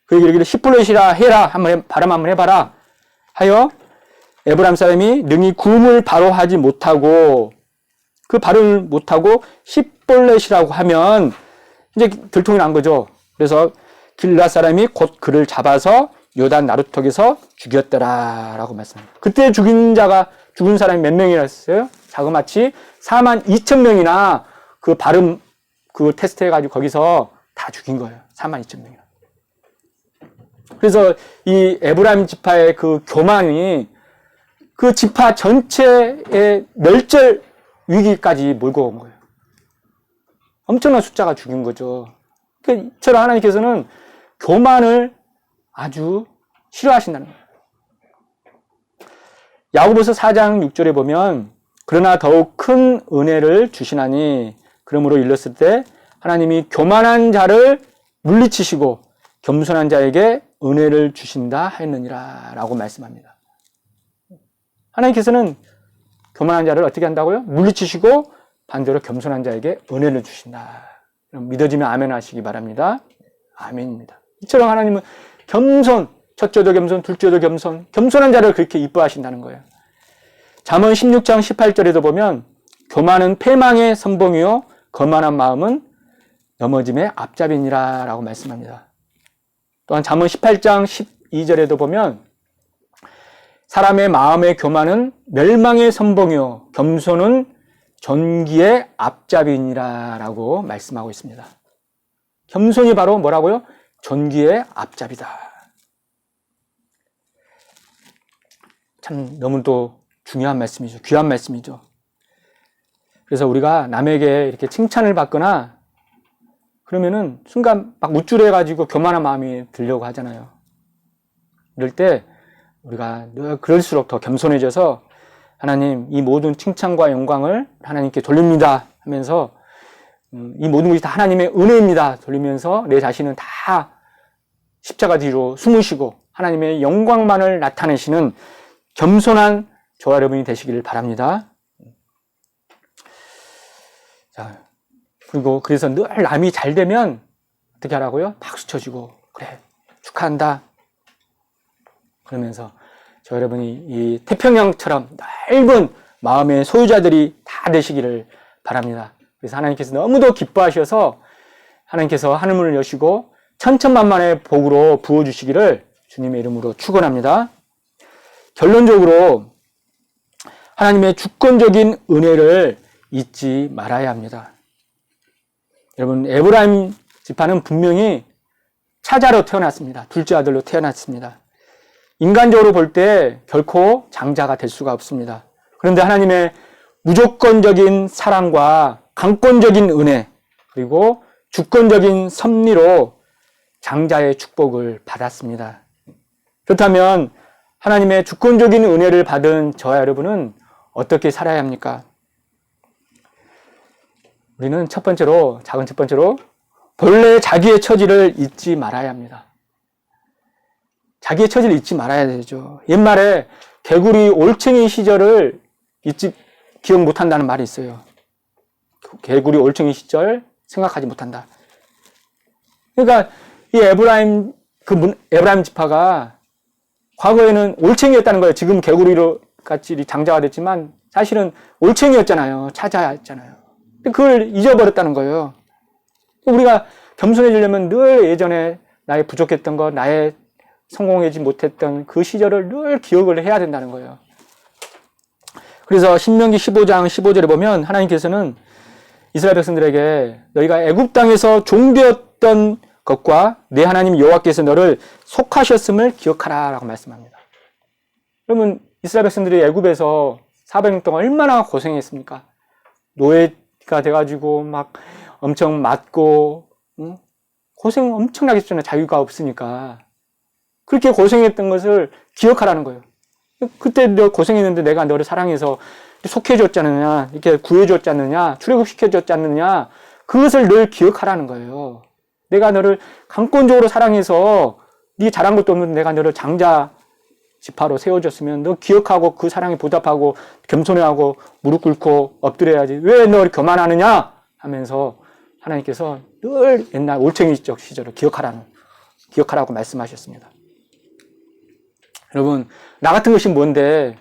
그에게 이르기를 십볼렛이라 해라 발음 한번 해봐라 하여 에브라임 사람이 능히 구음을 바로 하지 못하고 그 발음을 못하고 십볼렛이라고 하면 이제 들통이 난 거죠. 그래서 길앗 사람이 곧 그를 잡아서 요단 나루턱에서 죽였더라라고 말씀합니다. 그때 죽은 사람이 몇 명이나 했어요? 자그마치 42,000명이나 그 발음 그 테스트 해가지고 거기서 다 죽인 거예요. 42,000명이나. 그래서 이 에브라임 지파의 그 교만이 그 지파 전체의 멸절 위기까지 몰고 온 거예요. 엄청난 숫자가 죽인 거죠. 이처럼 하나님께서는 교만을 아주 싫어하신다는 거예요. 야고보서 4장 6절에 보면 그러나 더욱 큰 은혜를 주시나니 그러므로 일렀을 때 하나님이 교만한 자를 물리치시고 겸손한 자에게 은혜를 주신다 했느니라 라고 말씀합니다. 하나님께서는 교만한 자를 어떻게 한다고요? 물리치시고 반대로 겸손한 자에게 은혜를 주신다. 믿어지면 아멘 하시기 바랍니다. 아멘입니다. 이처럼 하나님은 겸손, 첫째도 겸손, 둘째도 겸손, 겸손한 자를 그렇게 이뻐하신다는 거예요. 잠언 16장 18절에도 보면 교만은 패망의 선봉이요 거만한 마음은 넘어짐의 앞잡이니라 라고 말씀합니다. 또한 잠언 18장 12절에도 보면 사람의 마음의 교만은 멸망의 선봉이요 겸손은 존귀의 앞잡이니라 라고 말씀하고 있습니다. 겸손이 바로 뭐라고요? 존귀의 앞잡이다. 참 너무도 중요한 말씀이죠. 귀한 말씀이죠. 그래서 우리가 남에게 이렇게 칭찬을 받거나 그러면은 순간 막 우쭐해가지고 교만한 마음이 들려고 하잖아요. 이럴 때 우리가 늘 그럴수록 더 겸손해져서 하나님, 이 모든 칭찬과 영광을 하나님께 돌립니다 하면서 이 모든 것이 다 하나님의 은혜입니다 돌리면서 내 자신은 다 십자가 뒤로 숨으시고 하나님의 영광만을 나타내시는 겸손한 저와 여러분이 되시기를 바랍니다. 자, 그리고 그래서 늘 남이 잘 되면 어떻게 하라고요? 박수 쳐주고, 그래, 축하한다. 그러면서 저 여러분이 이 태평양처럼 넓은 마음의 소유자들이 다 되시기를 바랍니다. 그래서 하나님께서 너무도 기뻐하셔서 하나님께서 하늘문을 여시고 천천만만의 복으로 부어주시기를 주님의 이름으로 축원합니다. 결론적으로 하나님의 주권적인 은혜를 잊지 말아야 합니다. 여러분, 에브라임 지파는 분명히 차자로 태어났습니다. 둘째 아들로 태어났습니다. 인간적으로 볼 때 결코 장자가 될 수가 없습니다. 그런데 하나님의 무조건적인 사랑과 강권적인 은혜 그리고 주권적인 섭리로 장자의 축복을 받았습니다. 그렇다면 하나님의 주권적인 은혜를 받은 저와 여러분은 어떻게 살아야 합니까? 우리는 첫 번째로 본래 자기의 처지를 잊지 말아야 합니다. 자기의 처지를 잊지 말아야 되죠. 옛말에 개구리 올챙이 시절을 기억 못한다는 말이 있어요. 개구리 올챙이 시절 생각하지 못한다. 그러니까 이 에브라임 지파가 과거에는 올챙이였다는 거예요. 지금 개구리로 같이 장자가 됐지만 사실은 올챙이였잖아요. 차자였잖아요. 그걸 잊어버렸다는 거예요. 우리가 겸손해지려면 늘 예전에 나의 부족했던 것, 나의 성공하지 못했던 그 시절을 늘 기억을 해야 된다는 거예요. 그래서 신명기 15장 15절에 보면 하나님께서는 이스라엘 백성들에게 너희가 애굽 땅에서 종되었던 것과 내 하나님 여호와께서 너를 속하셨음을 기억하라 라고 말씀합니다. 그러면 이스라엘 백성들이 애굽에서 400년 동안 얼마나 고생했습니까? 노예가 돼가지고 막 엄청 맞고 고생 엄청나게 했잖아요. 자유가 없으니까. 그렇게 고생했던 것을 기억하라는 거예요. 그때 너 고생했는데 내가 너를 사랑해서 속해줬지 않느냐, 이렇게 구해줬지 않느냐, 출애굽시켜줬지 않느냐, 그것을 늘 기억하라는 거예요. 내가 너를 강권적으로 사랑해서 네 잘한 것도 없는데 내가 너를 장자 지파로 세워줬으면 너 기억하고 그 사랑에 보답하고 겸손해하고 무릎 꿇고 엎드려야지. 왜 너 교만하느냐 하면서 하나님께서 늘 옛날 올챙이적 시절을 기억하라고 말씀하셨습니다. 여러분, 나 같은 것이 뭔데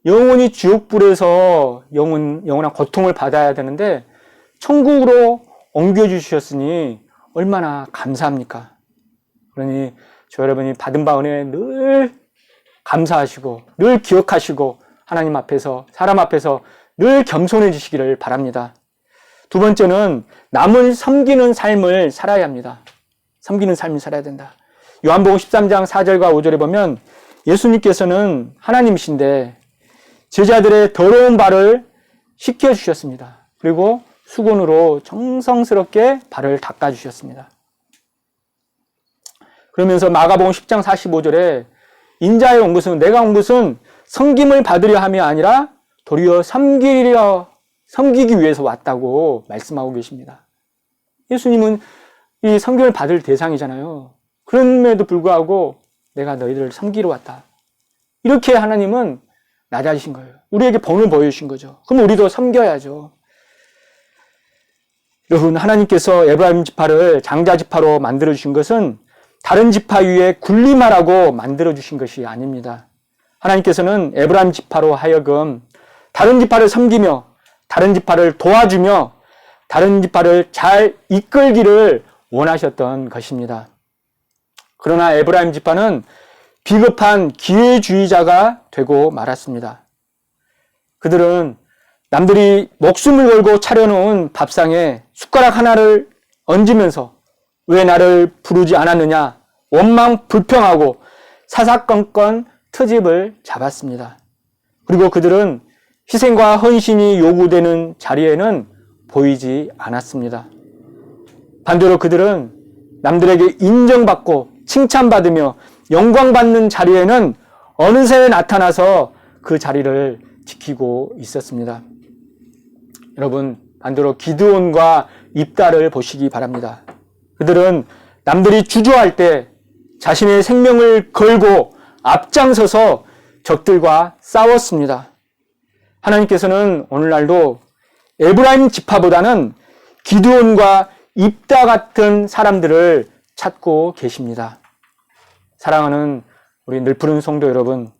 영원히 지옥불에서 영원한 고통을 받아야 되는데 천국으로 옮겨주셨으니 얼마나 감사합니까? 그러니 저 여러분이 받은 바 은혜에 늘 감사하시고 늘 기억하시고 하나님 앞에서 사람 앞에서 늘 겸손해지시기를 바랍니다. 두 번째는 남을 섬기는 삶을 살아야 합니다. 섬기는 삶을 살아야 된다. 요한복음 13장 4절과 5절에 보면 예수님께서는 하나님이신데 제자들의 더러운 발을 씻겨주셨습니다. 그리고 수건으로 정성스럽게 발을 닦아주셨습니다. 그러면서 마가복음 10장 45절에 인자에 온 것은 내가 온 것은 섬김을 받으려 함이 아니라 도리어 섬기기 위해서 왔다고 말씀하고 계십니다. 예수님은 이 섬김을 받을 대상이잖아요. 그럼에도 불구하고 내가 너희들을 섬기러 왔다. 이렇게 하나님은 낮아지신 거예요. 우리에게 본을 보여주신 거죠. 그럼 우리도 섬겨야죠. 여러분, 하나님께서 에브라임 지파를 장자 지파로 만들어주신 것은 다른 지파 위에 군림하라고 만들어주신 것이 아닙니다. 하나님께서는 에브라임 지파로 하여금 다른 지파를 섬기며 다른 지파를 도와주며 다른 지파를 잘 이끌기를 원하셨던 것입니다. 그러나 에브라임 지파는 비겁한 기회주의자가 되고 말았습니다. 그들은 남들이 목숨을 걸고 차려놓은 밥상에 숟가락 하나를 얹으면서 왜 나를 부르지 않았느냐 원망 불평하고 사사건건 트집을 잡았습니다. 그리고 그들은 희생과 헌신이 요구되는 자리에는 보이지 않았습니다. 반대로 그들은 남들에게 인정받고 칭찬받으며 영광받는 자리에는 어느새 나타나서 그 자리를 지키고 있었습니다. 여러분, 반대로 기드온과 입다를 보시기 바랍니다. 그들은 남들이 주저할 때 자신의 생명을 걸고 앞장서서 적들과 싸웠습니다. 하나님께서는 오늘날도 에브라임 지파보다는 기드온과 입다 같은 사람들을 찾고 계십니다. 사랑하는 우리 늘푸른 성도 여러분,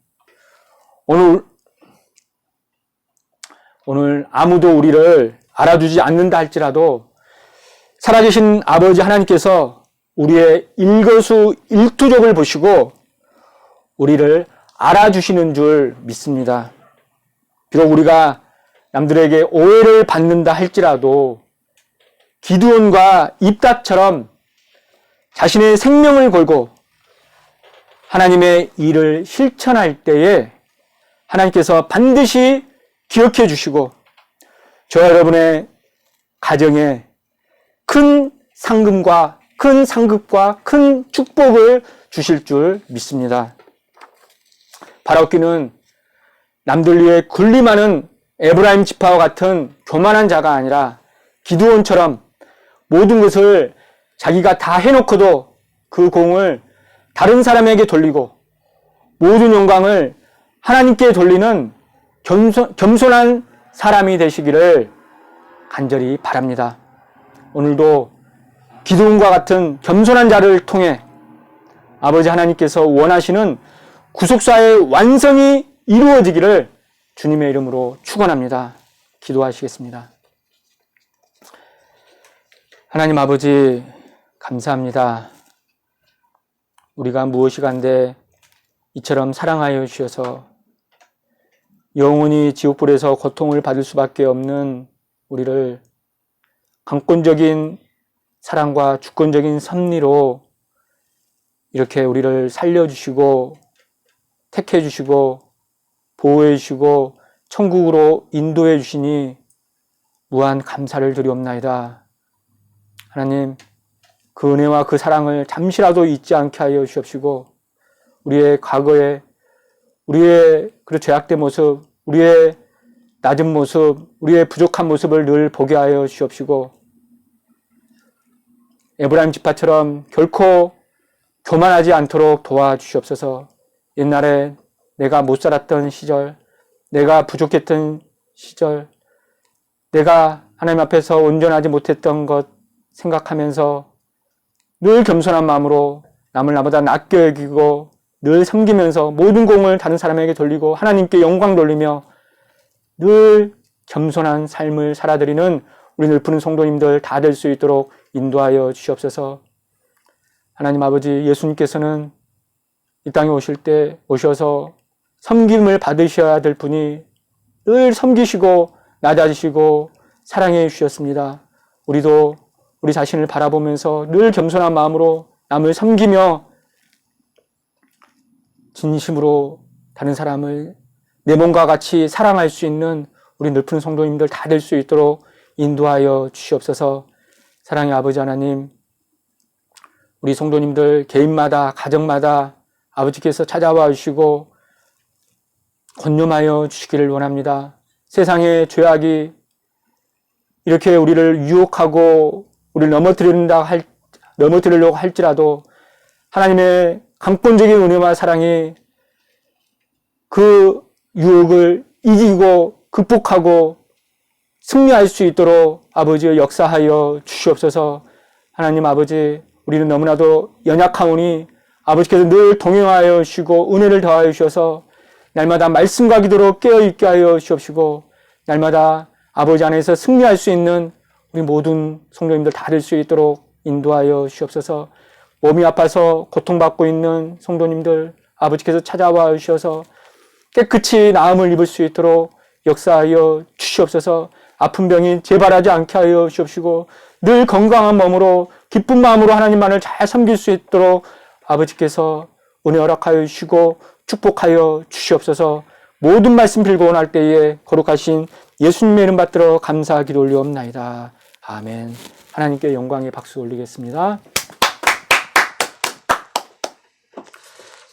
오늘 아무도 우리를 알아주지 않는다 할지라도 살아계신 아버지 하나님께서 우리의 일거수일투족을 보시고 우리를 알아주시는 줄 믿습니다. 비록 우리가 남들에게 오해를 받는다 할지라도 기드온과 입다처럼 자신의 생명을 걸고 하나님의 일을 실천할 때에 하나님께서 반드시 기억해 주시고 저와 여러분의 가정에 큰 상급과 큰 축복을 주실 줄 믿습니다. 바라옵기는 남들 위에 군림하는 에브라임 지파와 같은 교만한 자가 아니라 기드온처럼 모든 것을 자기가 다 해놓고도 그 공을 다른 사람에게 돌리고 모든 영광을 하나님께 돌리는 겸손한 사람이 되시기를 간절히 바랍니다. 오늘도 기드온과 같은 겸손한 자를 통해 아버지 하나님께서 원하시는 구속사의 완성이 이루어지기를 주님의 이름으로 축원합니다. 기도하시겠습니다. 하나님 아버지 감사합니다. 우리가 무엇이 간데 이처럼 사랑하여 주셔서 영원히 지옥불에서 고통을 받을 수밖에 없는 우리를 강권적인 사랑과 주권적인 섭리로 이렇게 우리를 살려주시고 택해주시고 보호해주시고 천국으로 인도해 주시니 무한 감사를 드리옵나이다. 하나님, 그 은혜와 그 사랑을 잠시라도 잊지 않게 하여 주옵시고 우리의 과거에 우리의 그 죄악된 모습, 우리의 낮은 모습, 우리의 부족한 모습을 늘 보게 하여 주옵시고 에브라임 지파처럼 결코 교만하지 않도록 도와주시옵소서. 옛날에 내가 못 살았던 시절, 내가 부족했던 시절, 내가 하나님 앞에서 온전하지 못했던 것 생각하면서 늘 겸손한 마음으로 남을 나보다 낫게 여기고 늘 섬기면서 모든 공을 다른 사람에게 돌리고 하나님께 영광 돌리며 늘 겸손한 삶을 살아드리는 우리 늘푸른 성도님들 다 될 수 있도록 인도하여 주시옵소서. 하나님 아버지, 예수님께서는 이 땅에 오실 때 오셔서 섬김을 받으셔야 될 분이 늘 섬기시고 낮아지시고 사랑해 주셨습니다. 우리도 우리 자신을 바라보면서 늘 겸손한 마음으로 남을 섬기며 진심으로 다른 사람을 내 몸과 같이 사랑할 수 있는 우리 늘푸른 성도님들 다 될 수 있도록 인도하여 주시옵소서. 사랑의 아버지 하나님, 우리 성도님들 개인마다 가정마다 아버지께서 찾아와 주시고 권념하여 주시기를 원합니다. 세상의 죄악이 이렇게 우리를 유혹하고 우리를 넘어뜨리려고 할지라도 하나님의 강권적인 은혜와 사랑이 그 유혹을 이기고 극복하고 승리할 수 있도록 아버지 역사하여 주시옵소서. 하나님 아버지, 우리는 너무나도 연약하오니 아버지께서 늘 동행하여 주시고 은혜를 더하여 주셔서 날마다 말씀과 기도로 깨어있게 하여 주옵시고 날마다 아버지 안에서 승리할 수 있는 우리 모든 성도님들 다 될 수 있도록 인도하여 주옵소서. 몸이 아파서 고통받고 있는 성도님들 아버지께서 찾아와 주셔서 깨끗이 나음을 입을 수 있도록 역사하여 주시옵소서. 아픈 병이 재발하지 않게 하여 주옵시고 늘 건강한 몸으로 기쁜 마음으로 하나님만을 잘 섬길 수 있도록 아버지께서 은혜 허락하여 주시고 축복하여 주시옵소서. 모든 말씀 빌고 날 때에 거룩하신 예수님의 이름 받들어 감사 기도 올리옵나이다. 아멘. 하나님께 영광의 박수 올리겠습니다.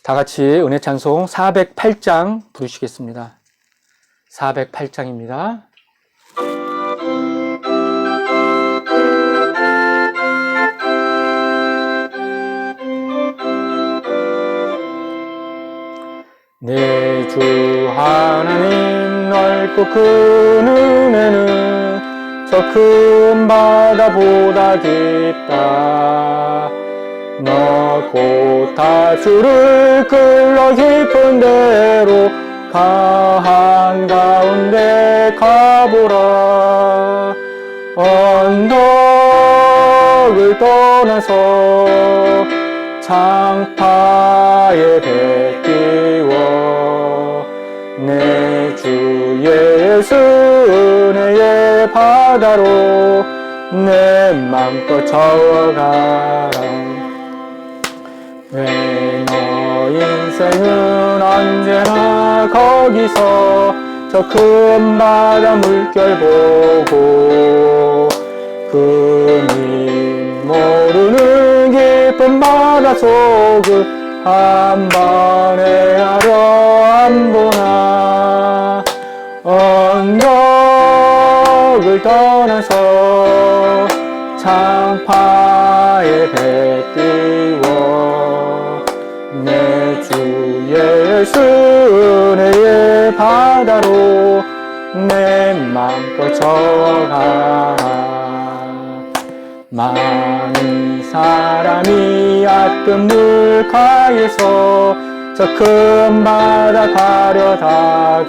다 같이 은혜 찬송 408장 부르시겠습니다. 408장입니다. 내 주 하나님 넓고 큰 은혜는 저 큰 바다보다 깊다. 넓고 다주를 끌러 깊은 데로 강 가운데 가보라. 언덕을 떠나서 창파에 배 띄워 내 주 예수 은혜의 바다로 내 맘껏 저어가라. 왜 너 인생은 언제나 거기서 저 큰 바다 물결 보고 금이 모르는 깊은 바다 속을 한 번에 하려 안 보나. 언덕을 떠나서 창파에 배 띄워 내 주 예수 은혜의 바다로 내 맘껏 저어가라. 많은 사람이 얕은 물가에서 저 큰 바다 가려다가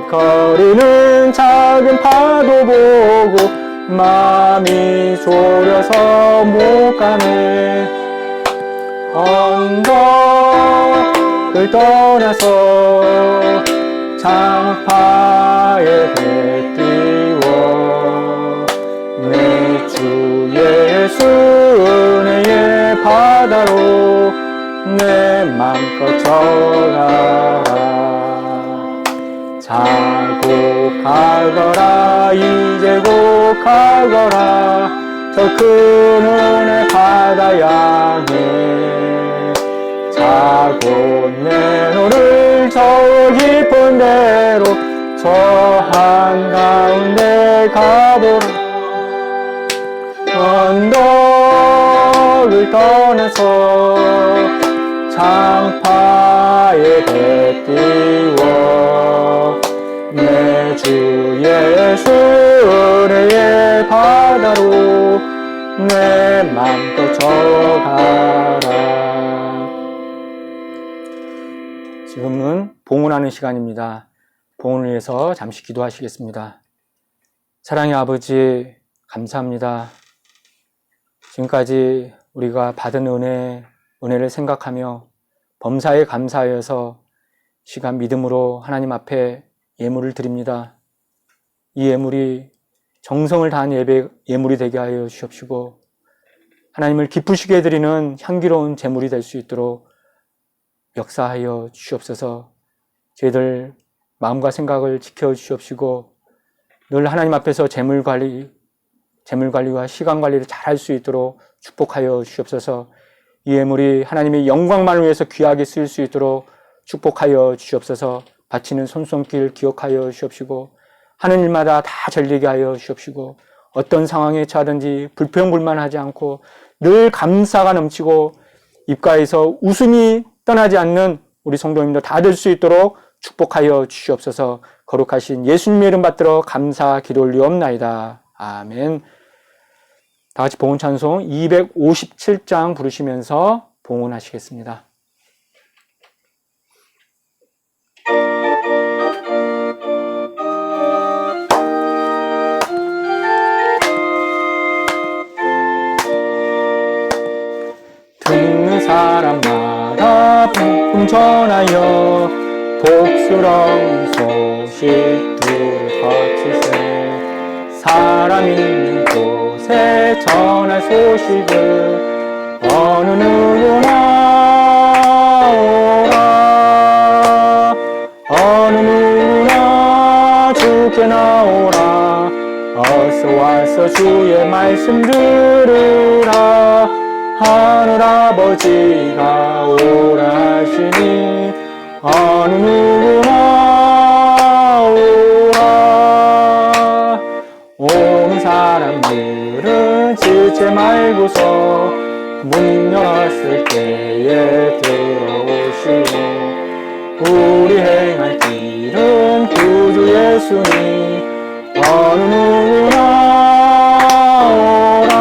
찰싹거리는 작은 파도 보고 마음이 졸여서 못 가네. 언덕을 떠나서 창파에 배 띄워 내 주 예수 은혜의 바다로 내 맘껏 저어가라. 자고 가거라 이제 곧 가거라 저 큰 은혜 바다 향해. 자고 내 눈을 저 깊은 데로 저 한가운데 가보라. 언덕을 떠나서 창파에 배 띄워 내 주 예수 은혜의 바다로 내 맘껏 저어가라. 지금은 봉헌하는 시간입니다. 봉헌을 위해서 잠시 기도하시겠습니다. 사랑의 아버지 감사합니다. 지금까지 우리가 받은 은혜를 생각하며 범사에 감사하여서 시간 믿음으로 하나님 앞에 예물을 드립니다. 이 예물이 정성을 다한 예물이 되게 하여 주시옵시고 하나님을 기쁘시게 드리는 향기로운 제물이 될 수 있도록 역사하여 주시옵소서. 저희들 마음과 생각을 지켜 주시옵시고 늘 하나님 앞에서 재물 관리와 시간 관리를 잘 할 수 있도록 축복하여 주시옵소서. 이 예물이 하나님의 영광만을 위해서 귀하게 쓰일 수 있도록 축복하여 주시옵소서. 바치는 손손길 기억하여 주시옵시고 하는 일마다 다 잘되게 하여 주시옵시고 어떤 상황에 처하든지 불평불만하지 않고 늘 감사가 넘치고 입가에서 웃음이 떠나지 않는 우리 성도님들 다 될 수 있도록 축복하여 주시옵소서. 거룩하신 예수님의 이름 받들어 감사 기도 올리옵나이다. 아멘. 다 같이 봉헌 찬송 257장 부르시면서 봉헌하시겠습니다. 듣는 사람마다 복음 전하여 복스러운 소식들을 거치세 사람 있는 곳에 전할 소식을 어느 누구나 오라 어느 누구나 주께 나오라 어서 와서 주의 말씀 들으라 하늘 아버지가 오라 하시니 어느 누구나 오라 오는 사람들은 지체 말고서 문 열었을 때에 들어오시오 우리 행할 길은 구주 예수님 어느 누구나 오라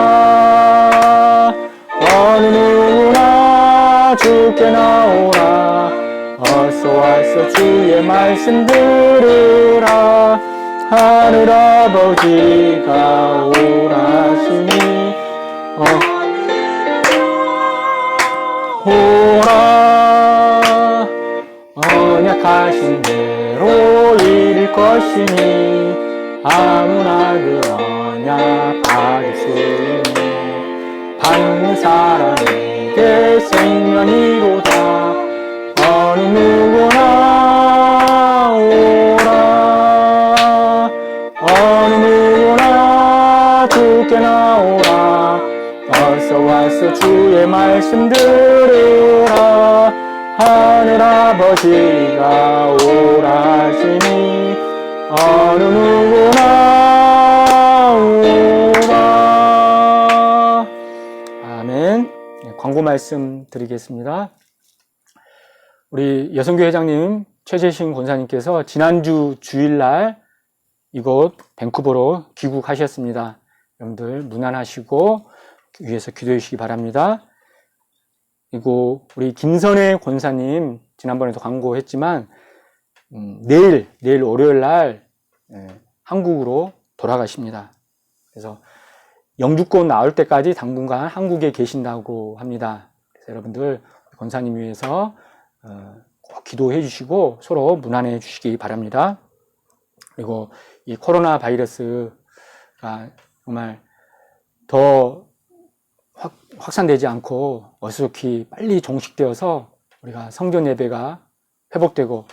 어느 누구나 주께 나오라 어서 와서 주의 말씀 들으라 하늘 아버지가 오라 하시니 오라 언약하신 대로 이룰 것이니 아무나 그 언약 받을 수 있니 받는 사람에게 생명이로다 어느 누구나 오라 어느 누구나 주께 나오라 어서 와서 주의 말씀 들으라 하늘 아버지가 오라 하시니 어느 누구나 오라 아멘. 광고 말씀 드리겠습니다. 우리 여성교회 회장님 최재신 권사님께서 지난주 주일날 이곳 밴쿠버로 귀국하셨습니다. 여러분들 문안하시고 위해서 기도해 주시기 바랍니다. 그리고 우리 김선혜 권사님 지난번에도 광고했지만 내일 월요일날 한국으로 돌아가십니다. 그래서 영주권 나올 때까지 당분간 한국에 계신다고 합니다. 그래서 여러분들 권사님 위해서 꼭 기도해 주시고 서로 문안해 주시기 바랍니다. 그리고 이 코로나 바이러스가 정말 더 확산되지 않고 어수속히 빨리 종식되어서 우리가 성전 예배가 회복되고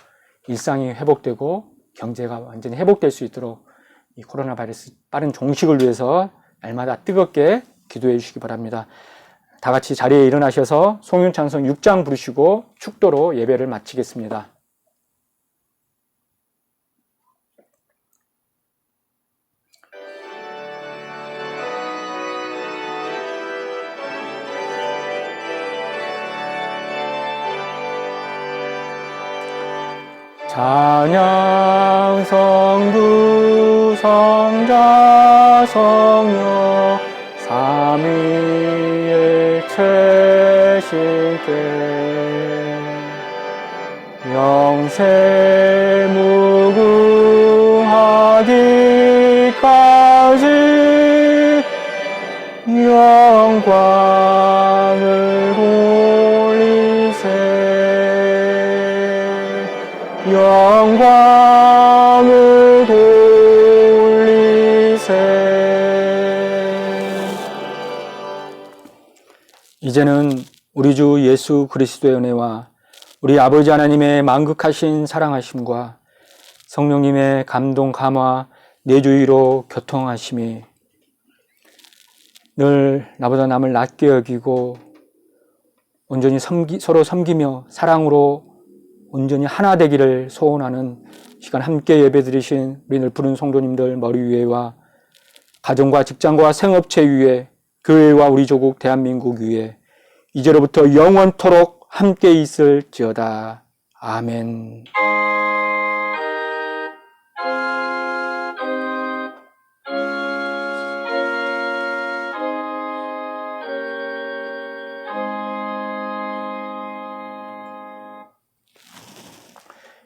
일상이 회복되고 경제가 완전히 회복될 수 있도록 이 코로나 바이러스 빠른 종식을 위해서 날마다 뜨겁게 기도해 주시기 바랍니다. 다 같이 자리에 일어나셔서 송윤찬송 6장 부르시고 축도로 예배를 마치겠습니다. 찬양 성부 성자 성령 삼위일체신께 영세 무궁하기까지 영광을 돌리세 영광을 돌리세. 이제는 우리 주 예수 그리스도의 은혜와 우리 아버지 하나님의 만극하신 사랑하심과 성령님의 감동 감화 내주의로 교통하심이 늘 나보다 남을 낮게 여기고 온전히 서로 섬기며 사랑으로 온전히 하나 되기를 소원하는 시간 함께 예배드리신 우리 늘 부른 성도님들 머리 위에와 가정과 직장과 생업체 위에 교회와 우리 조국 대한민국 위에 이제로부터 영원토록 함께 있을지어다. 아멘.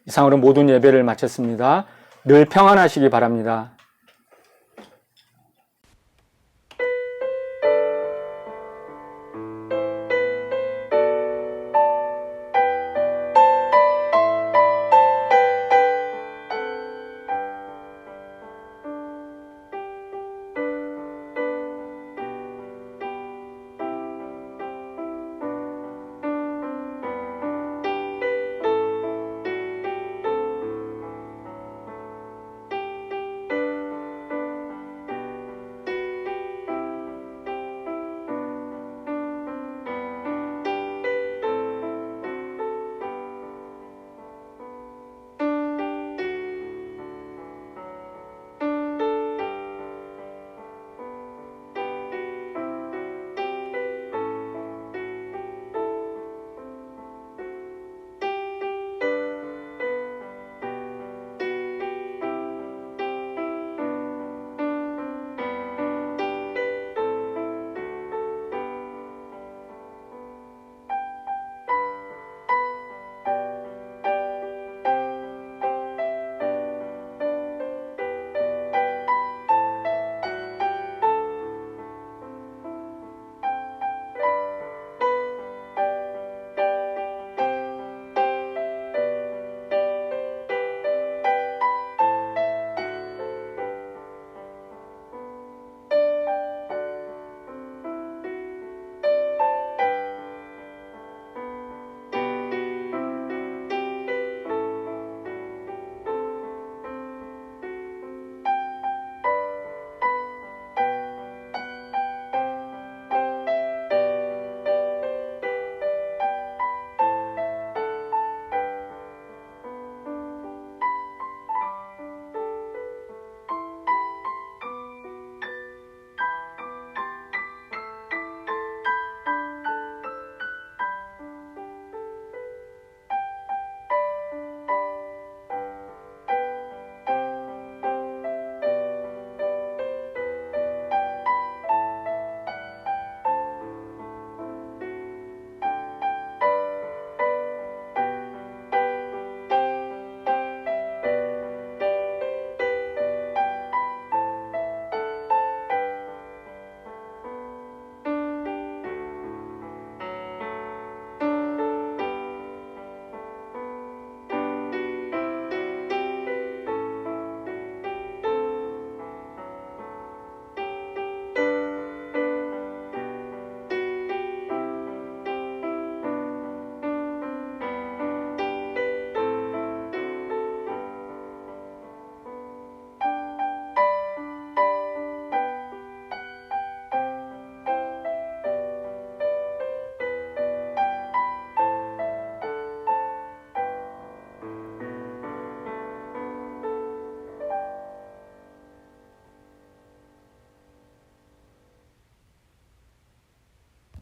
이상으로 모든 예배를 마쳤습니다. 늘 평안하시기 바랍니다.